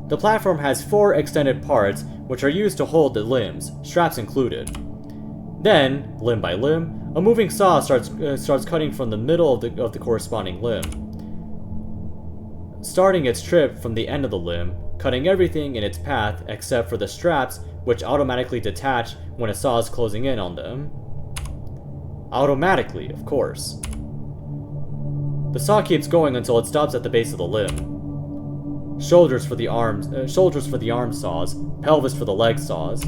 [SPEAKER 1] The platform has 4 extended parts, which are used to hold the limbs, straps included. Then, limb by limb, a moving saw starts cutting from the middle of the corresponding limb, starting its trip from the end of the limb, cutting everything in its path except for the straps, which automatically detach when a saw is closing in on them. Automatically, of course. The saw keeps going until it stops at the base of the limb. Shoulders for the arm saws, pelvis for the leg saws.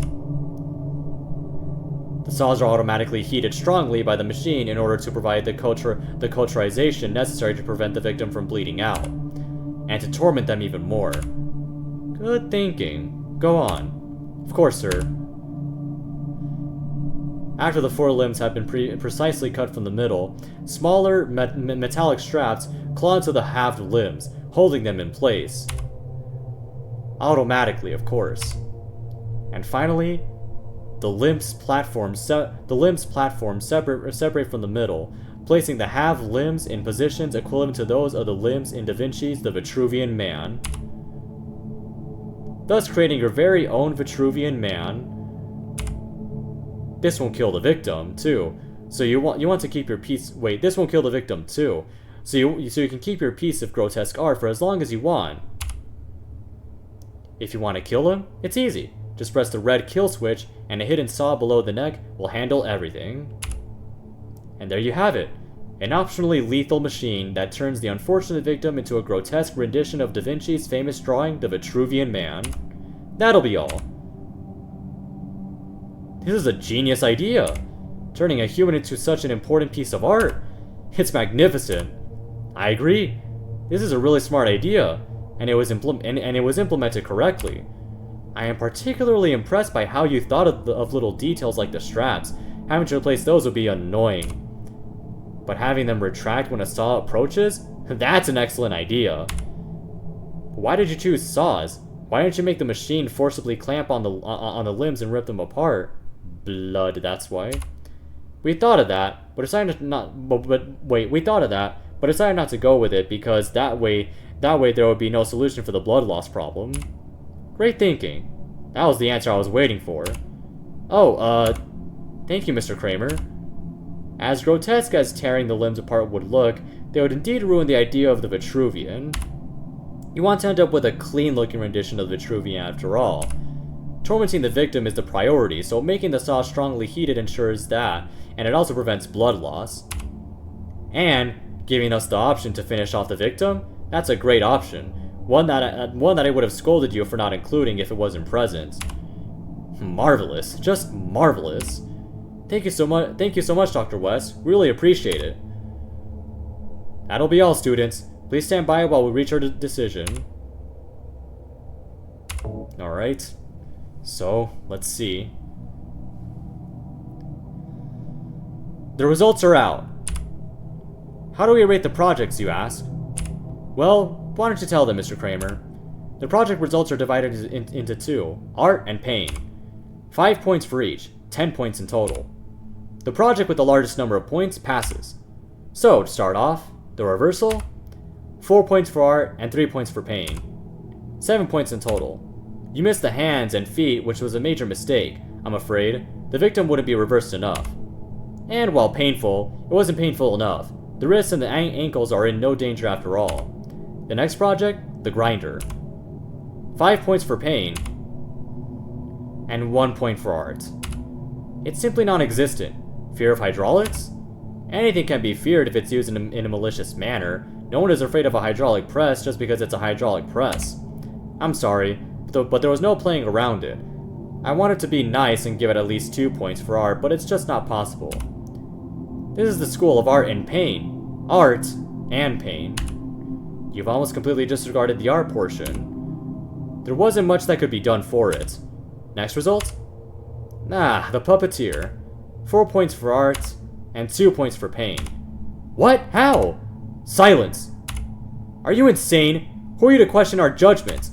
[SPEAKER 1] The saws are automatically heated strongly by the machine in order to provide the cauterization necessary to prevent the victim from bleeding out, and to torment them even more. Good thinking. Go on. Of course, sir. After the 4 limbs have been precisely cut from the middle, smaller metallic straps claw into the halved limbs, holding them in place. Automatically, of course. And finally, the limbs platform separate from the middle, placing the halved limbs in positions equivalent to those of the limbs in Da Vinci's The Vitruvian Man. Thus creating your very own Vitruvian Man. This won't kill the victim, too. So you want to keep your piece. Wait, this won't kill the victim, too. So you can keep your piece of grotesque art for as long as you want. If you want to kill him, it's easy. Just press the red kill switch, and a hidden saw below the neck will handle everything. And there you have it. An optionally lethal machine that turns the unfortunate victim into a grotesque rendition of Da Vinci's famous drawing, The Vitruvian Man. That'll be all. This is a genius idea. Turning a human into such an important piece of art. It's magnificent. I agree. This is a really smart idea, and it was implemented correctly. I am particularly impressed by how you thought of little details like the straps. Having to replace those would be annoying. But having them retract when a saw approaches? That's an excellent idea. Why did you choose saws? Why didn't you make the machine forcibly clamp on the limbs and rip them apart? Blood, that's why. We thought of that, but but decided not to go with it because that way there would be no solution for the blood loss problem. Great thinking. That was the answer I was waiting for. Oh, thank you, Mr. Kramer. As grotesque as tearing the limbs apart would look, they would indeed ruin the idea of the Vitruvian. You want to end up with a clean-looking rendition of the Vitruvian after all. Tormenting the victim is the priority, so making the sauce strongly heated ensures that, and it also prevents blood loss. And giving us the option to finish off the victim, that's a great option. One that I would have scolded you for not including if it wasn't present. Marvelous, just marvelous. Thank you so much, Dr. West. Really appreciate it. That'll be all, students. Please stand by while we reach our decision. Alright. So, let's see. The results are out. How do we rate the projects, you ask? Well, why don't you tell them, Mr. Kramer? The project results are divided into two, art and pain. 5 points for each, 10 points in total. The project with the largest number of points passes. So, to start off, the reversal, 4 points for art and 3 points for pain. 7 points in total. You missed the hands and feet, which was a major mistake. I'm afraid the victim wouldn't be reversed enough. And while painful, it wasn't painful enough. The wrists and the ankles are in no danger after all. The next project, the grinder. 5 points for pain, and 1 point for art. It's simply non-existent. Fear of hydraulics? Anything can be feared if it's used in a malicious manner. No one is afraid of a hydraulic press just because it's a hydraulic press. I'm sorry, but there was no playing around it. I wanted to be nice and give it at least 2 points for art, but it's just not possible. This is the school of art and pain. Art and pain. You've almost completely disregarded the art portion. There wasn't much that could be done for it. Next result? The puppeteer. 4 points for art, and 2 points for pain. What? How? Silence! Are you insane? Who are you to question our judgment?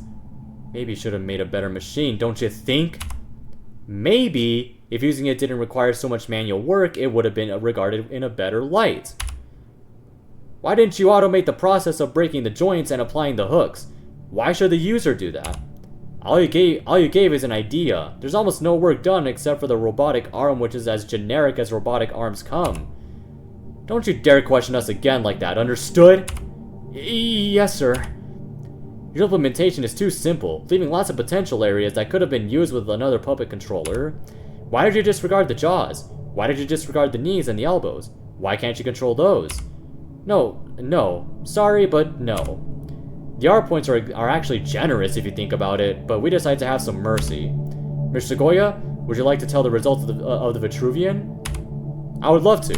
[SPEAKER 1] Maybe you should have made a better machine, don't you think? Maybe, if using it didn't require so much manual work, it would have been regarded in a better light. Why didn't you automate the process of breaking the joints and applying the hooks? Why should the user do that? All you gave is an idea. There's almost no work done except for the robotic arm, which is as generic as robotic arms come. Don't you dare question us again like that, understood? Yes, sir. Your implementation is too simple, leaving lots of potential areas that could have been used with another puppet controller. Why did you disregard the jaws? Why did you disregard the knees and the elbows? Why can't you control those? No, sorry, but no. The art points are actually generous if you think about it, but we decided to have some mercy. Mr. Goya, would you like to tell the results of the Vitruvian? I would love to.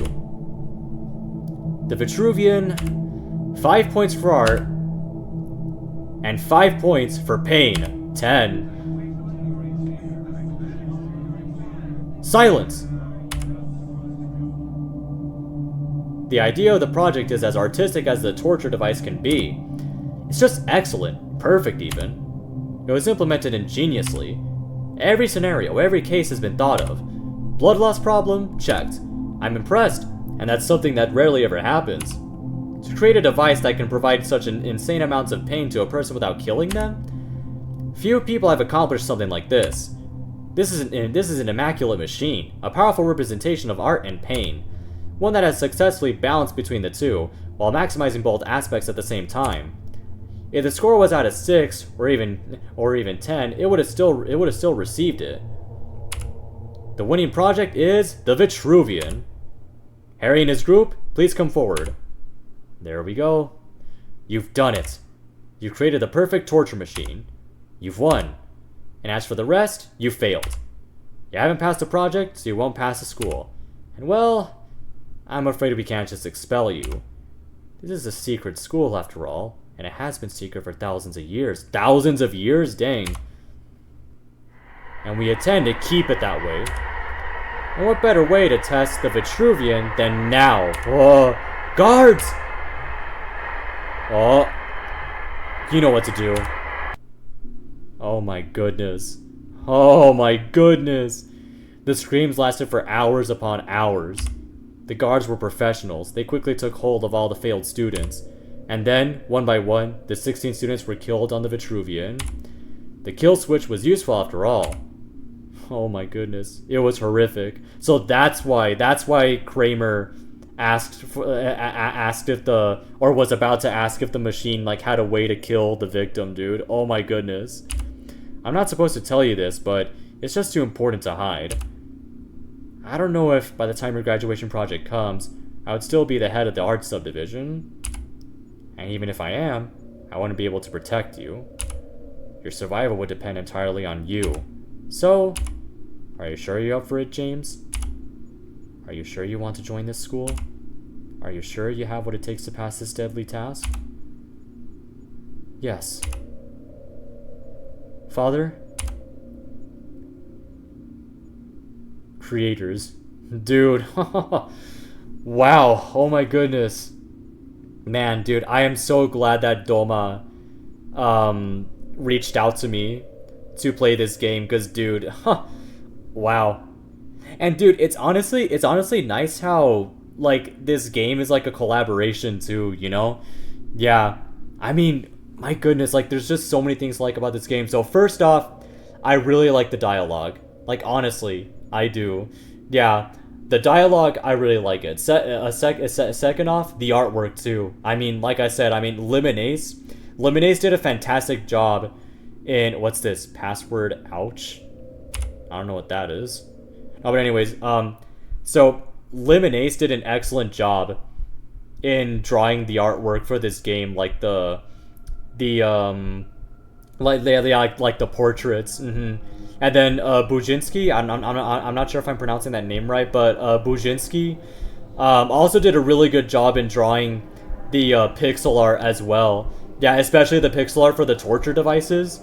[SPEAKER 1] The Vitruvian, 5 points for art, and 5 points for pain. 10. Silence! The idea of the project is as artistic as the torture device can be. It's just excellent, perfect even. It was implemented ingeniously. Every scenario, every case has been thought of. Blood loss problem? Checked. I'm impressed, and that's something that rarely ever happens. To create a device that can provide such insane amounts of pain to a person without killing them? Few people have accomplished something like this. This is an immaculate machine, a powerful representation of art and pain. One that has successfully balanced between the two, while maximizing both aspects at the same time. If the score was at a 6 or even 10, it would have still received it. The winning project is the Vitruvian. Harry and his group, please come forward. There we go. You've done it. You created the perfect torture machine. You've won. And as for the rest, you failed. You haven't passed the project, so you won't pass the school. And well, I'm afraid we can't just expel you. This is a secret school after all, and it has been secret for thousands of years. Thousands of years? Dang. And we intend to keep it that way. And what better way to test the Vitruvian than now? Oh, guards! Oh, you know what to do. Oh my goodness. Oh my goodness. The screams lasted for hours upon hours. The guards were professionals. They quickly took hold of all the failed students. And then, one by one, the 16 students were killed on the Vitruvian. The kill switch was useful after all. Oh my goodness. It was horrific. So that's why Kramer asked if the, or was about to ask if the machine, like, had a way to kill the victim, dude. Oh my goodness. I'm not supposed to tell you this, but it's just too important to hide. I don't know if, by the time your graduation project comes, I would still be the head of the art subdivision. And even if I am, I want to be able to protect you. Your survival would depend entirely on you. So, are you sure you're up for it, James? Are you sure you want to join this school? Are you sure you have what it takes to pass this deadly task? Yes. Father? Creators. Dude. Wow. Oh my goodness. Man, dude, I am so glad that Doma reached out to me to play this game, because dude, wow. And dude, it's honestly nice how, like, this game is like a collaboration too, you know? Yeah. I mean, my goodness, like, there's just so many things to like about this game. So first off, I really like the dialogue. Like, honestly, I do. Yeah. The dialogue, I really like it. Second off, the artwork too. I mean, like I said, Lemonade did a fantastic job in, what's this? Password ouch? I don't know what that is. Oh, but anyways, so Lemonade did an excellent job in drawing the artwork for this game, like the portraits. And then Buzinski, I'm not sure if I'm pronouncing that name right, but Buzinski also did a really good job in drawing the pixel art as well. Yeah, especially the pixel art for the torture devices.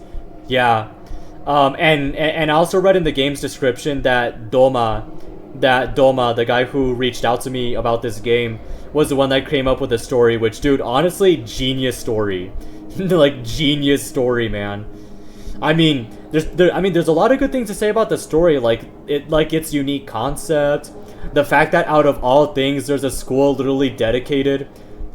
[SPEAKER 1] Yeah. And I also read in the game's description that Doma, the guy who reached out to me about this game, was the one that came up with the story, which, dude, honestly, genius story. Like, genius story, man. I mean, there's a lot of good things to say about the story, like its unique concept, the fact that out of all things, there's a school literally dedicated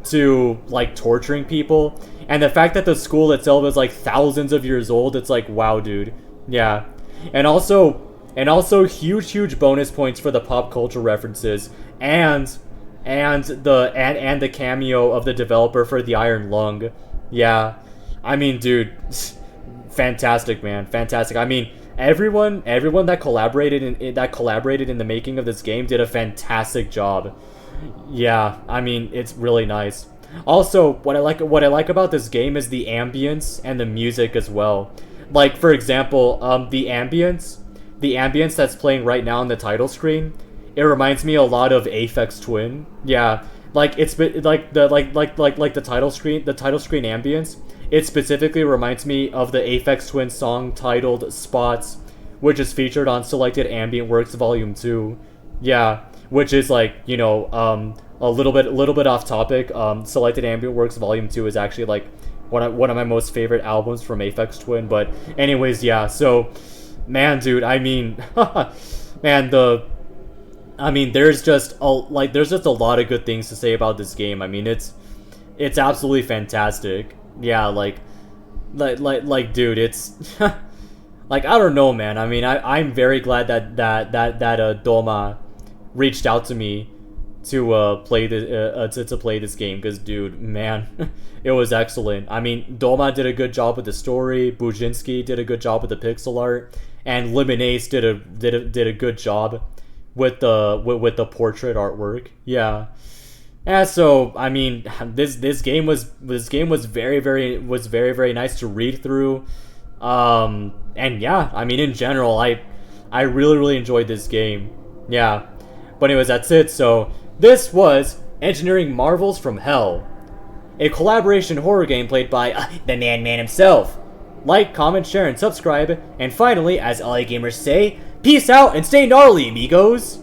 [SPEAKER 1] to, like, torturing people, and the fact that the school itself is, like, thousands of years old. It's like, wow, dude. Yeah. And also huge bonus points for the pop culture references and the cameo of the developer for the Iron Lung. Yeah. I mean, dude, fantastic, man. Fantastic. I mean, everyone that collaborated in the making of this game did a fantastic job. Yeah, I mean, it's really nice. Also, what I like about this game is the ambience and the music as well. Like, for example, the ambience that's playing right now on the title screen, it reminds me a lot of Aphex Twin. Yeah, like it's like the title screen ambience. It specifically reminds me of the Aphex Twin song titled "Spots," which is featured on Selected Ambient Works Volume 2. Yeah, which is, like, you know, a little bit off topic. Selected Ambient Works Volume 2 is actually, like, one of my most favorite albums from Aphex Twin. But anyways, yeah. So, man, dude, I mean, man, there's just a lot of good things to say about this game. I mean, it's absolutely fantastic. Yeah, like, dude, it's like, I don't know, man. I mean, I'm very glad that Doma reached out to me to play this game, because, dude, man, it was excellent. I mean, Doma did a good job with the story, Buzinski did a good job with the pixel art, and Lemonade did a good job with the portrait artwork. Yeah. And so, I mean, this game was very nice to read through. And yeah, I mean, in general, I really enjoyed this game. Yeah. But anyways, that's it. So this was Engineering Marvels from Hell, a collaboration horror game played by the man himself. Like, comment, share, and subscribe. And finally, as LA gamers say, peace out and stay gnarly, amigos!